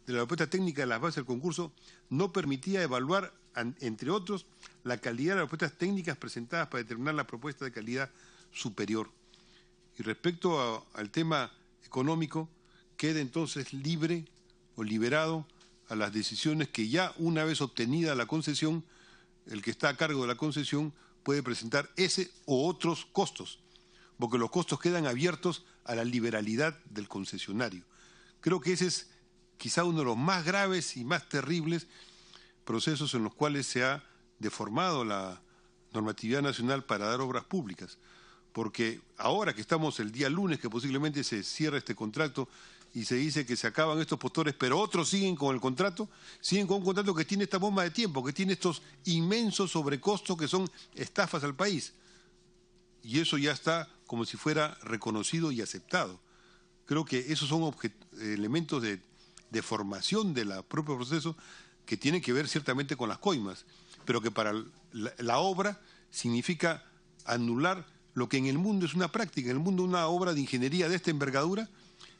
de la propuesta técnica de las bases del concurso no permitía evaluar, entre otros, la calidad de las propuestas técnicas presentadas para determinar la propuesta de calidad superior. Y respecto al tema económico, queda entonces libre o liberado a las decisiones que ya una vez obtenida la concesión, el que está a cargo de la concesión puede presentar ese o otros costos, porque los costos quedan abiertos a la liberalidad del concesionario. Creo que ese es quizá uno de los más graves y más terribles procesos en los cuales se ha deformado la normatividad nacional para dar obras públicas, porque ahora que estamos el día lunes, que posiblemente se cierra este contrato y se dice que se acaban estos postores, pero otros siguen con el contrato, siguen con un contrato que tiene esta bomba de tiempo, que tiene estos inmensos sobrecostos que son estafas al país. Y eso ya está como si fuera reconocido y aceptado. Creo que esos son elementos de formación del propio proceso que tienen que ver ciertamente con las coimas, pero que para la obra significa anular lo que en el mundo es una práctica. En el mundo una obra de ingeniería de esta envergadura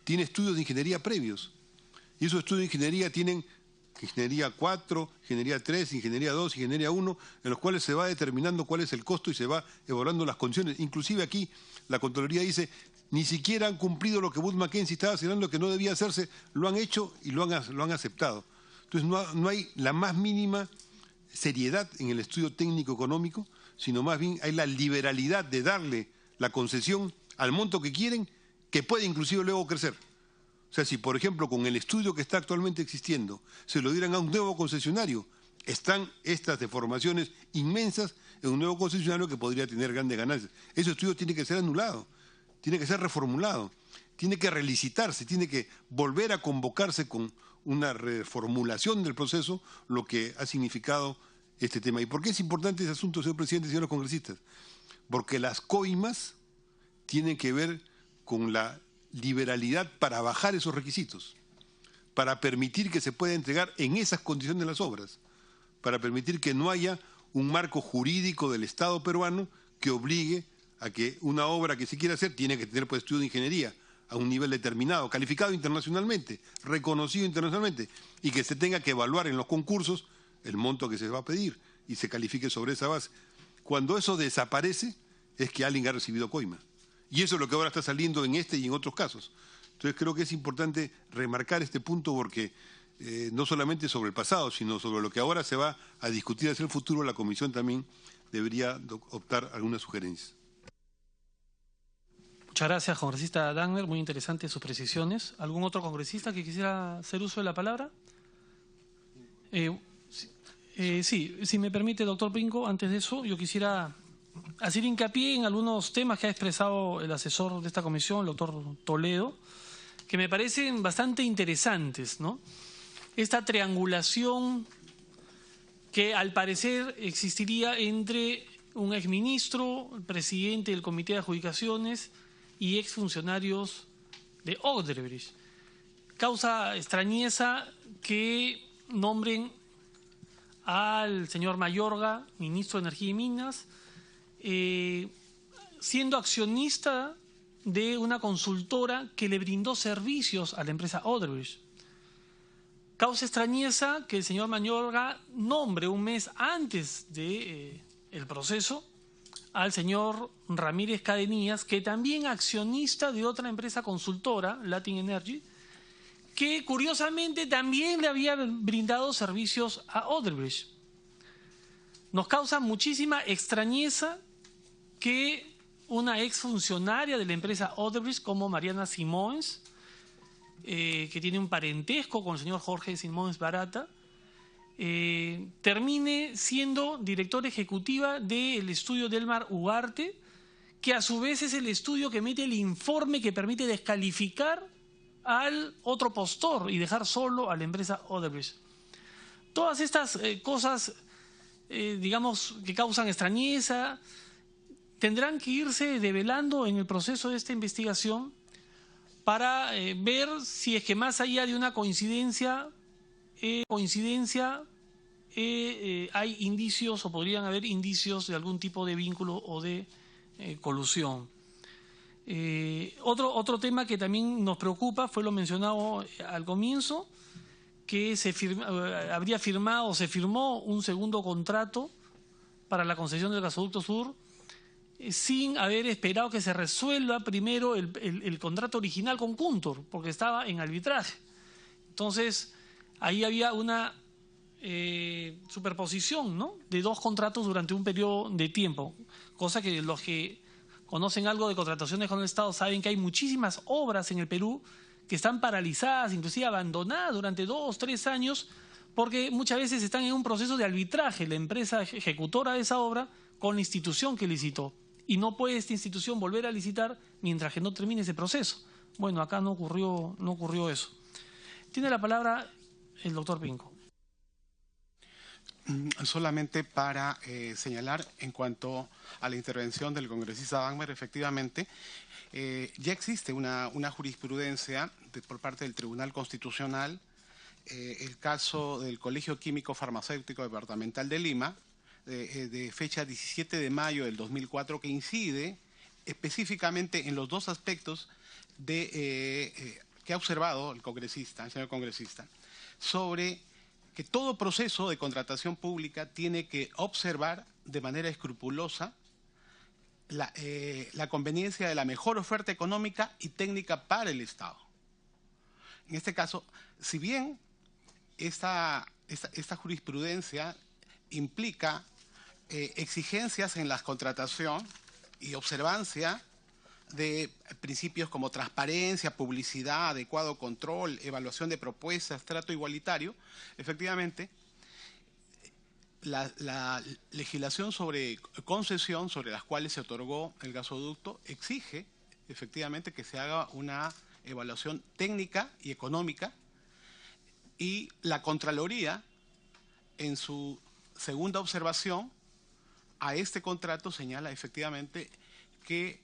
tiene estudios de ingeniería previos. Y esos estudios de ingeniería tienen ingeniería 4, ingeniería 3, ingeniería 2, ingeniería 1, en los cuales se va determinando cuál es el costo y se va evaluando las condiciones. Inclusive aquí la Contraloría dice, ni siquiera han cumplido lo que Wood Mackenzie estaba señalando que no debía hacerse, lo han hecho y lo han aceptado. Entonces no hay la más mínima seriedad en el estudio técnico económico, sino más bien hay la liberalidad de darle la concesión al monto que quieren, que puede inclusive luego crecer. O sea, si por ejemplo con el estudio que está actualmente existiendo se lo dieran a un nuevo concesionario, están estas deformaciones inmensas en un nuevo concesionario que podría tener grandes ganancias. Ese estudio tiene que ser anulado, tiene que ser reformulado, tiene que relicitarse, tiene que volver a convocarse con una reformulación del proceso, lo que ha significado este tema. ¿Y por qué es importante ese asunto, señor presidente y señores congresistas? Porque las coimas tienen que ver con la liberalidad para bajar esos requisitos, para permitir que se pueda entregar en esas condiciones las obras, para permitir que no haya un marco jurídico del Estado peruano que obligue a que una obra que se quiera hacer tiene que tener pues estudio de ingeniería a un nivel determinado, calificado internacionalmente, reconocido internacionalmente, y que se tenga que evaluar en los concursos el monto que se va a pedir y se califique sobre esa base. Cuando eso desaparece es que alguien ha recibido coima. Y eso es lo que ahora está saliendo en este y en otros casos. Entonces creo que es importante remarcar este punto porque no solamente sobre el pasado, sino sobre lo que ahora se va a discutir hacia el futuro, la Comisión también debería optar algunas sugerencias. Muchas gracias, congresista Dagner. Muy interesantes sus precisiones. ¿Algún otro congresista que quisiera hacer uso de la palabra? Sí, si me permite, doctor Pinco, antes de eso, yo quisiera hacer hincapié en algunos temas que ha expresado el asesor de esta comisión, el doctor Toledo, que me parecen bastante interesantes, ¿no? Esta triangulación que al parecer existiría entre un exministro, el presidente del Comité de Adjudicaciones y exfuncionarios de Odebrecht. Causa extrañeza que nombren al señor Mayorga, ministro de Energía y Minas, siendo accionista de una consultora que le brindó servicios a la empresa Odebrecht. Causa extrañeza que el señor Mayorga nombre un mes antes de el proceso al señor Ramírez Cadenías, que también accionista de otra empresa consultora, Latin Energy, que curiosamente también le había brindado servicios a Odebrecht. Nos causa muchísima extrañeza que una exfuncionaria de la empresa Odebrecht como Mariana Simões, que tiene un parentesco con el señor Jorge Simões Barata, termine siendo directora ejecutiva del estudio Delmar Ugarte, que a su vez es el estudio que emite el informe que permite descalificar al otro postor y dejar solo a la empresa Odebrecht. Todas estas cosas, digamos, que causan extrañeza, tendrán que irse develando en el proceso de esta investigación para ver si es que más allá de una coincidencia, hay indicios o podrían haber indicios de algún tipo de vínculo o de colusión. Otro tema que también nos preocupa fue lo mencionado al comienzo, que se firmó un segundo contrato para la concesión del gasoducto sur sin haber esperado que se resuelva primero el contrato original con Cuntor, porque estaba en arbitraje. Entonces, ahí había una superposición, ¿no?, de dos contratos durante un periodo de tiempo, cosa que los que conocen algo de contrataciones con el Estado saben que hay muchísimas obras en el Perú que están paralizadas, inclusive abandonadas durante 2 o 3 años, porque muchas veces están en un proceso de arbitraje, la empresa ejecutora de esa obra con la institución que licitó. Y no puede esta institución volver a licitar mientras que no termine ese proceso. Bueno, acá no ocurrió eso. Tiene la palabra el doctor Pinco. Solamente para señalar en cuanto a la intervención del congresista Dagner, efectivamente, ya existe una jurisprudencia por parte del Tribunal Constitucional, el caso del Colegio Químico Farmacéutico Departamental de Lima, de fecha 17 de mayo del 2004, que incide específicamente en los dos aspectos que ha observado el señor congresista, sobre que todo proceso de contratación pública tiene que observar de manera escrupulosa la conveniencia de la mejor oferta económica y técnica para el Estado. En este caso, si bien esta jurisprudencia implica exigencias en la contratación y observancia de principios como transparencia, publicidad, adecuado control, evaluación de propuestas, trato igualitario, efectivamente, la legislación sobre concesión, sobre las cuales se otorgó el gasoducto, exige efectivamente que se haga una evaluación técnica y económica, y la Contraloría, en su segunda observación a este contrato, señala efectivamente que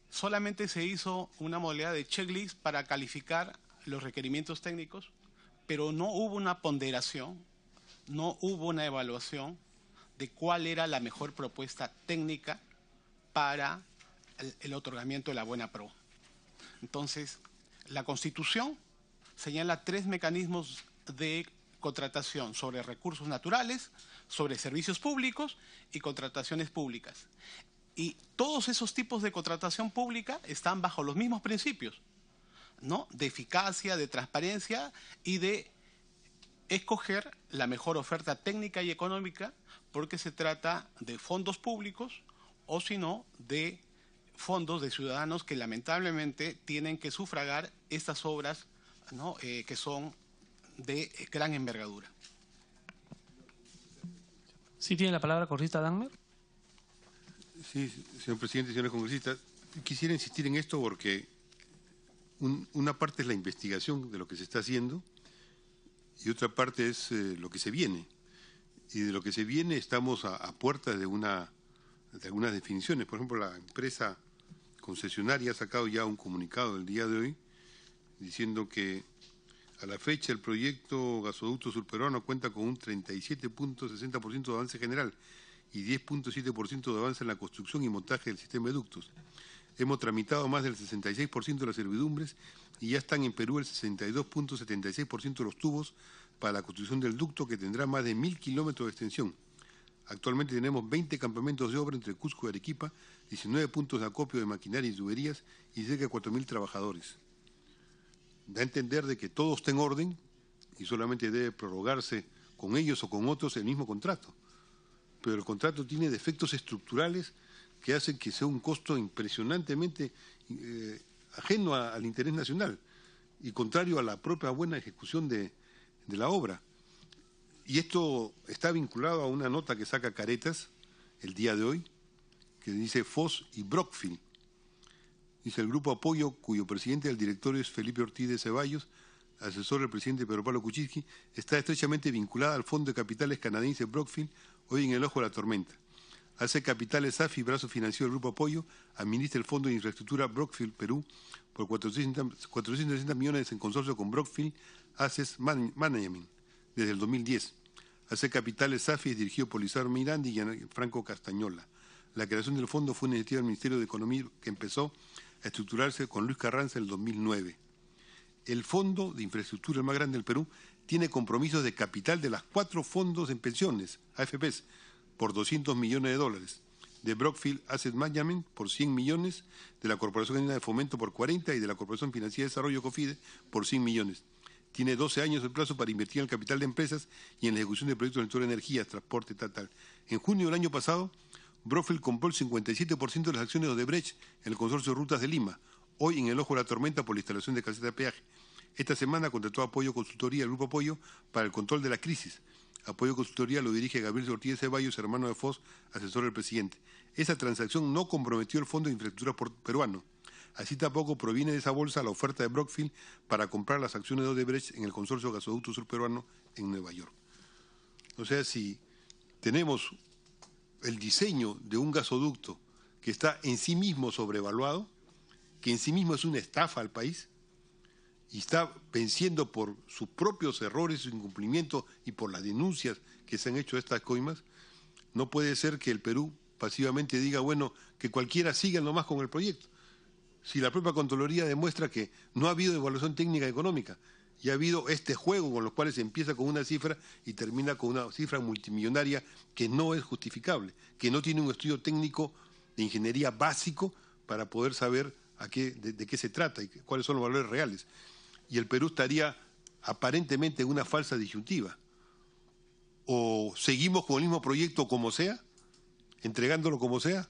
solamente se hizo una modalidad de checklist para calificar los requerimientos técnicos, pero no hubo una ponderación, no hubo una evaluación de cuál era la mejor propuesta técnica para el otorgamiento de la buena pro. Entonces, la Constitución señala 3 mecanismos de contratación: sobre recursos naturales, sobre servicios públicos y contrataciones públicas. Y todos esos tipos de contratación pública están bajo los mismos principios, ¿no? De eficacia, de transparencia y de escoger la mejor oferta técnica y económica, porque se trata de fondos públicos o si no de fondos de ciudadanos que lamentablemente tienen que sufragar estas obras, ¿no? Que son de gran envergadura. Sí, tiene la palabra congresista Dagmer. Sí, señor presidente, señores congresistas, quisiera insistir en esto porque una parte es la investigación de lo que se está haciendo y otra parte es lo que se viene. Y de lo que se viene estamos a puertas de algunas definiciones. Por ejemplo, la empresa concesionaria ha sacado ya un comunicado el día de hoy diciendo que a la fecha el proyecto Gasoducto Surperuano cuenta con un 37.60% de avance general y 10.7% de avance en la construcción y montaje del sistema de ductos. Hemos tramitado más del 66% de las servidumbres y ya están en Perú el 62.76% de los tubos para la construcción del ducto, que tendrá más de 1.000 kilómetros de extensión. Actualmente tenemos 20 campamentos de obra entre Cusco y Arequipa, 19 puntos de acopio de maquinaria y tuberías y cerca de 4.000 trabajadores. Da a entender de que todo está en orden y solamente debe prorrogarse con ellos o con otros el mismo contrato. Pero el contrato tiene defectos estructurales que hacen que sea un costo impresionantemente ajeno al interés nacional y contrario a la propia buena ejecución de la obra. Y esto está vinculado a una nota que saca Caretas el día de hoy, que dice FOS y Brockfield. Dice: el grupo Apoyo, cuyo presidente del directorio es Felipe Ortiz de Ceballos, asesor del presidente Pedro Pablo Kuczynski, está estrechamente vinculada al fondo de capitales canadiense Brockfield, hoy en el ojo de la tormenta. AC Capitales SAFI, brazo financiero del grupo Apoyo, administra el fondo de infraestructura Brockfield Perú por 460 millones en consorcio con Brockfield Asset Management desde el 2010. AC Capitales SAFI es dirigido por Lizardo Miranda y Franco Castañola. La creación del fondo fue una iniciativa del Ministerio de Economía que empezó a estructurarse con Luis Carranza en el 2009. El fondo de infraestructura, el más grande del Perú, tiene compromisos de capital de las 4 fondos en pensiones, AFPs, por $200 millones, de Brockfield Asset Management por 100 millones, de la Corporación Andina de Fomento por 40 y de la Corporación Financiera de Desarrollo COFIDE por 100 millones. Tiene 12 años el plazo para invertir en el capital de empresas y en la ejecución de proyectos del sector de energía, transporte, tal. En junio del año pasado, Brockfield compró el 57% de las acciones de Odebrecht en el consorcio de Rutas de Lima, hoy en el ojo de la tormenta por la instalación de caseta de peaje. Esta semana contrató Apoyo Consultoría, el Grupo Apoyo, para el control de la crisis. Apoyo Consultoría lo dirige Gabriel Ortiz de Ceballos, hermano de Foz, asesor del presidente. Esa transacción no comprometió el Fondo de Infraestructura Peruano. Así tampoco proviene de esa bolsa la oferta de Brockfield para comprar las acciones de Odebrecht en el consorcio Gasoducto Surperuano en Nueva York. O sea, si tenemos el diseño de un gasoducto que está en sí mismo sobrevaluado, que en sí mismo es una estafa al país, y está venciendo por sus propios errores, su incumplimiento y por las denuncias que se han hecho a estas coimas, no puede ser que el Perú pasivamente diga, bueno, que cualquiera siga nomás con el proyecto. Si la propia Contraloría demuestra que no ha habido evaluación técnica y económica, y ha habido este juego con los cuales se empieza con una cifra y termina con una cifra multimillonaria que no es justificable, que no tiene un estudio técnico de ingeniería básico para poder saber de qué se trata y cuáles son los valores reales. Y el Perú estaría aparentemente en una falsa disyuntiva. O seguimos con el mismo proyecto como sea, entregándolo como sea,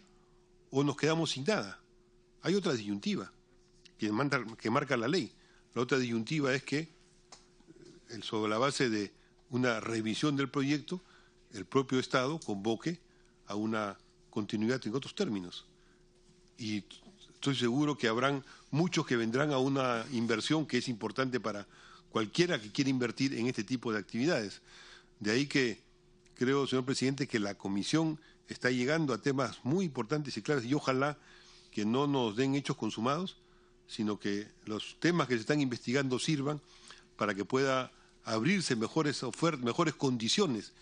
o nos quedamos sin nada. Hay otra disyuntiva que marca la ley. La otra disyuntiva es que, sobre la base de una revisión del proyecto, el propio Estado convoque a una continuidad en otros términos. Y estoy seguro que habrán muchos que vendrán a una inversión que es importante para cualquiera que quiera invertir en este tipo de actividades. De ahí que creo, señor presidente, que la comisión está llegando a temas muy importantes y claves, y ojalá que no nos den hechos consumados, sino que los temas que se están investigando sirvan para que pueda abrirse mejores ofertas, mejores condiciones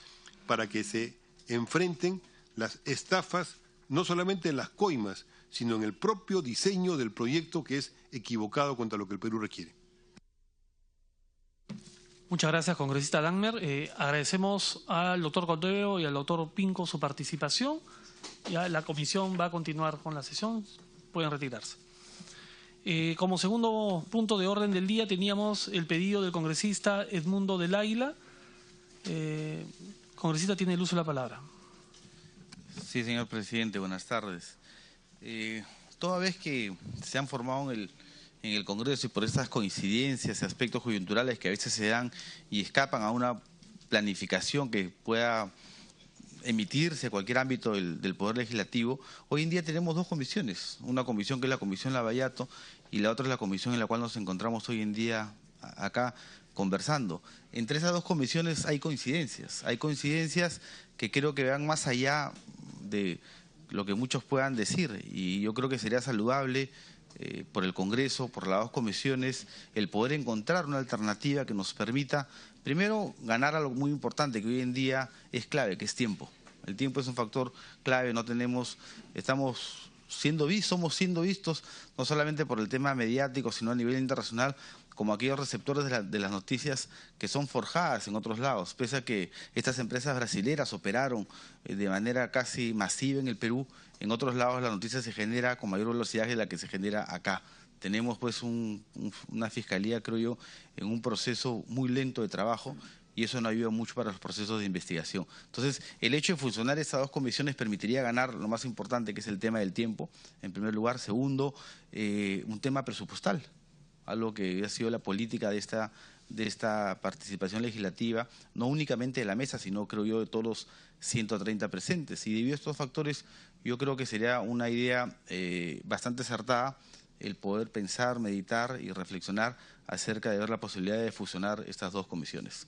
para que se enfrenten las estafas, no solamente en las coimas, sino en el propio diseño del proyecto, que es equivocado contra lo que el Perú requiere. Muchas gracias, congresista Dagmer. Agradecemos al doctor Cordero y al doctor Pinco su participación. Ya la comisión va a continuar con la sesión. Pueden retirarse. Como segundo punto de orden del día teníamos el pedido del congresista Edmundo del Águila. Congresista, tiene el uso de la palabra. Sí, señor presidente, buenas tardes. Toda vez que se han formado en el Congreso y por estas coincidencias y aspectos coyunturales que a veces se dan y escapan a una planificación que pueda emitirse a cualquier ámbito del Poder Legislativo, hoy en día tenemos dos comisiones, una comisión que es la Comisión Lavallato y la otra es la comisión en la cual nos encontramos hoy en día acá conversando. Entre esas dos comisiones hay coincidencias que creo que van más allá de lo que muchos puedan decir, y yo creo que sería saludable por el Congreso, por las dos comisiones, el poder encontrar una alternativa que nos permita, primero, ganar algo muy importante que hoy en día es clave, que es tiempo. El tiempo es un factor clave, somos siendo vistos no solamente por el tema mediático, sino a nivel internacional, como aquellos receptores de las noticias que son forjadas en otros lados, pese a que estas empresas brasileras operaron de manera casi masiva en el Perú. En otros lados la noticia se genera con mayor velocidad que la que se genera acá. Tenemos pues una fiscalía, creo yo, en un proceso muy lento de trabajo, y eso no ayuda mucho para los procesos de investigación. Entonces, el hecho de funcionar estas dos comisiones permitiría ganar lo más importante, que es el tema del tiempo, en primer lugar. Segundo, un tema presupuestal, algo que ha sido la política de esta participación legislativa, no únicamente de la mesa, sino, creo yo, de todos los 130 presentes. Y debido a estos factores, yo creo que sería una idea bastante acertada el poder pensar, meditar y reflexionar acerca de ver la posibilidad de fusionar estas dos comisiones.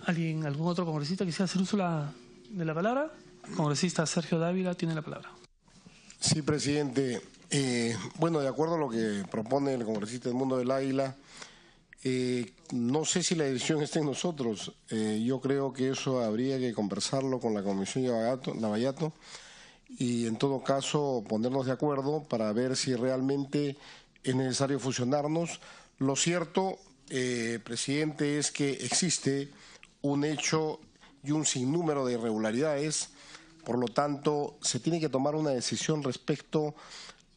¿Algún otro congresista quisiera hacer uso de la palabra? Congresista Sergio Dávila tiene la palabra. Sí, presidente. Bueno, de acuerdo a lo que propone el congresista Edmundo del Águila, no sé si la decisión está en nosotros. Yo creo que eso habría que conversarlo con la Comisión Lavallato y en todo caso ponernos de acuerdo para ver si realmente es necesario fusionarnos. Lo cierto, presidente, es que existe un hecho y un sinnúmero de irregularidades, por lo tanto se tiene que tomar una decisión respecto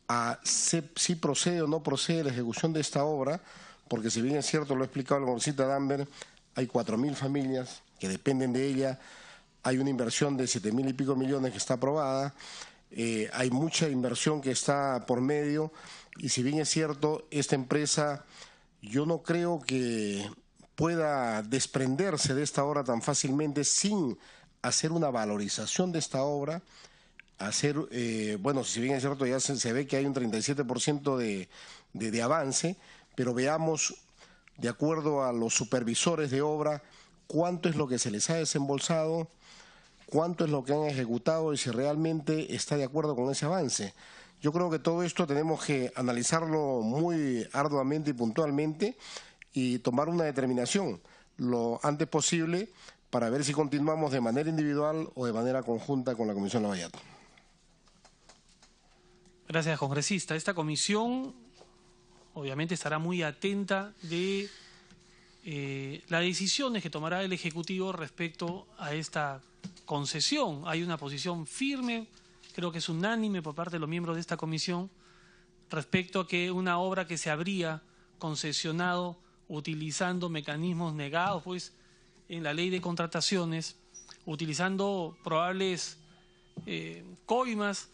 a si procede o no procede la ejecución de esta obra, porque si bien es cierto, lo ha explicado el congresista Dagmer, hay 4.000 familias que dependen de ella, hay una inversión de 7.000 y pico millones que está aprobada, hay mucha inversión que está por medio, y si bien es cierto, esta empresa yo no creo que pueda desprenderse de esta obra tan fácilmente sin hacer una valorización de esta obra, bueno, si bien es cierto, ya se ve que hay un 37% de avance, pero veamos, de acuerdo a los supervisores de obra, cuánto es lo que se les ha desembolsado, cuánto es lo que han ejecutado y si realmente está de acuerdo con ese avance. Yo creo que todo esto tenemos que analizarlo muy arduamente y puntualmente y tomar una determinación lo antes posible para ver si continuamos de manera individual o de manera conjunta con la Comisión Lavallato. Gracias, congresista. Esta comisión obviamente estará muy atenta de las decisiones que tomará el Ejecutivo respecto a esta concesión. Hay una posición firme, creo que es unánime por parte de los miembros de esta comisión, respecto a que una obra que se habría concesionado utilizando mecanismos negados pues en la ley de contrataciones, utilizando probables coimas,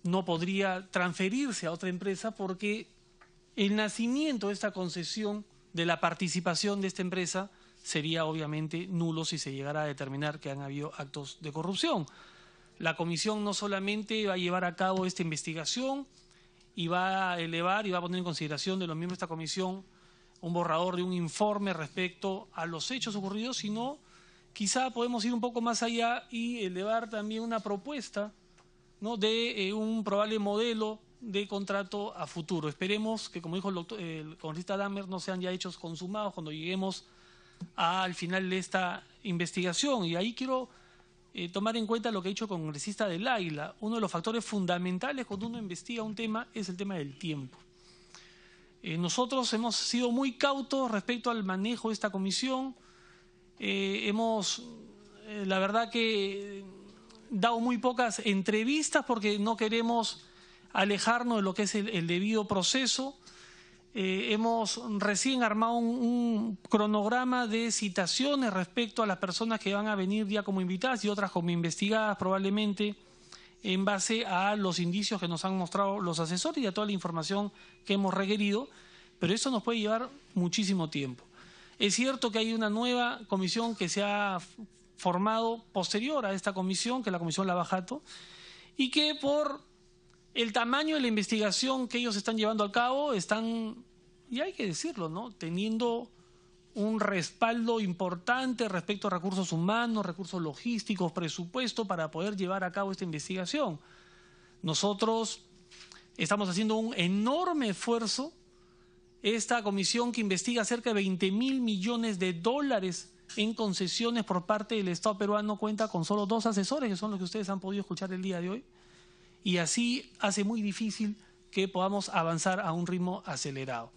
no podría transferirse a otra empresa porque el nacimiento de esta concesión, de la participación de esta empresa, sería obviamente nulo si se llegara a determinar que han habido actos de corrupción. La comisión no solamente va a llevar a cabo esta investigación y va a elevar y va a poner en consideración de los miembros de esta comisión un borrador de un informe respecto a los hechos ocurridos, sino quizá podemos ir un poco más allá y elevar también una propuesta, ¿no?, de un probable modelo de contrato a futuro. Esperemos que, como dijo el congresista Dahmer, no sean ya hechos consumados cuando lleguemos al final de esta investigación. Y ahí quiero tomar en cuenta lo que ha dicho el congresista del Águila. Uno de los factores fundamentales cuando uno investiga un tema es el tema del tiempo. Nosotros hemos sido muy cautos respecto al manejo de esta comisión. La verdad que dado muy pocas entrevistas porque no queremos alejarnos de lo que es el debido proceso. Hemos recién armado un cronograma de citaciones respecto a las personas que van a venir ya como invitadas y otras como investigadas probablemente en base a los indicios que nos han mostrado los asesores y a toda la información que hemos requerido, pero eso nos puede llevar muchísimo tiempo. Es cierto que hay una nueva comisión que se ha formado posterior a esta comisión, que es la Comisión Lavajato, y que por el tamaño de la investigación que ellos están llevando a cabo están, y hay que decirlo, ¿no?, teniendo un respaldo importante respecto a recursos humanos, recursos logísticos, presupuesto para poder llevar a cabo esta investigación. Nosotros estamos haciendo un enorme esfuerzo. Esta comisión que investiga cerca de 20.000 millones de dólares en concesiones por parte del Estado peruano cuenta con solo 2 asesores, que son los que ustedes han podido escuchar el día de hoy, y así hace muy difícil que podamos avanzar a un ritmo acelerado.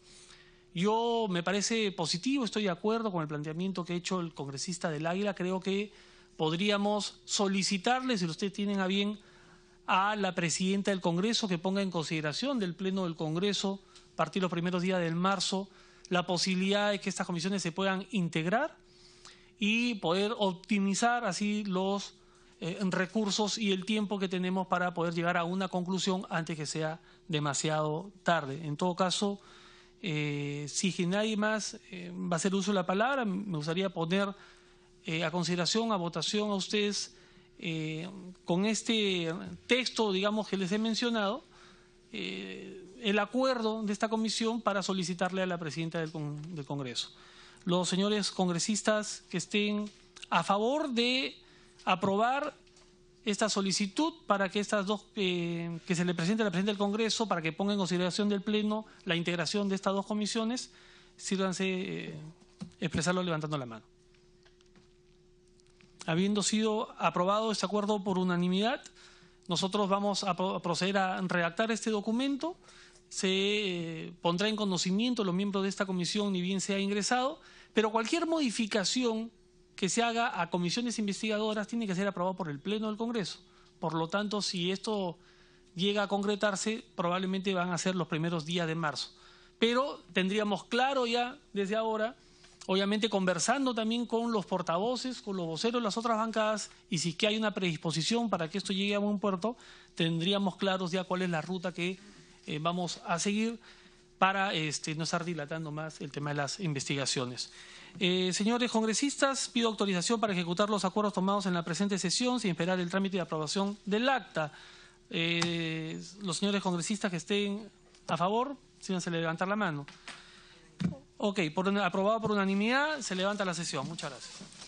Yo me parece positivo, estoy de acuerdo con el planteamiento que ha hecho el congresista del Águila. Creo que podríamos solicitarle, si ustedes tienen a bien, a la presidenta del Congreso que ponga en consideración del Pleno del Congreso, a partir de los primeros días de marzo, la posibilidad de que estas comisiones se puedan integrar y poder optimizar así los recursos y el tiempo que tenemos para poder llegar a una conclusión antes que sea demasiado tarde. En todo caso, si nadie más va a hacer uso de la palabra, me gustaría poner a consideración, a votación a ustedes con este texto, digamos, que les he mencionado, el acuerdo de esta comisión para solicitarle a la presidenta del Congreso. Los señores congresistas que estén a favor de aprobar esta solicitud para que estas dos, que se le presente a la presidenta del Congreso para que ponga en consideración del Pleno la integración de estas 2 comisiones, sírvanse expresarlo levantando la mano. Habiendo sido aprobado este acuerdo por unanimidad, nosotros vamos a proceder a redactar este documento. Se pondrá en conocimiento los miembros de esta comisión ni bien sea ingresado, pero cualquier modificación que se haga a comisiones investigadoras tiene que ser aprobado por el Pleno del Congreso. Por lo tanto, si esto llega a concretarse, probablemente van a ser los primeros días de marzo. Pero tendríamos claro ya desde ahora, obviamente conversando también con los portavoces, con los voceros de las otras bancadas, y si es que hay una predisposición para que esto llegue a buen puerto, tendríamos claros ya cuál es la ruta que vamos a seguir para no estar dilatando más el tema de las investigaciones. Señores congresistas, pido autorización para ejecutar los acuerdos tomados en la presente sesión sin esperar el trámite de aprobación del acta. Los señores congresistas que estén a favor, síganse levantar la mano. Ok, aprobado por unanimidad, se levanta la sesión. Muchas gracias.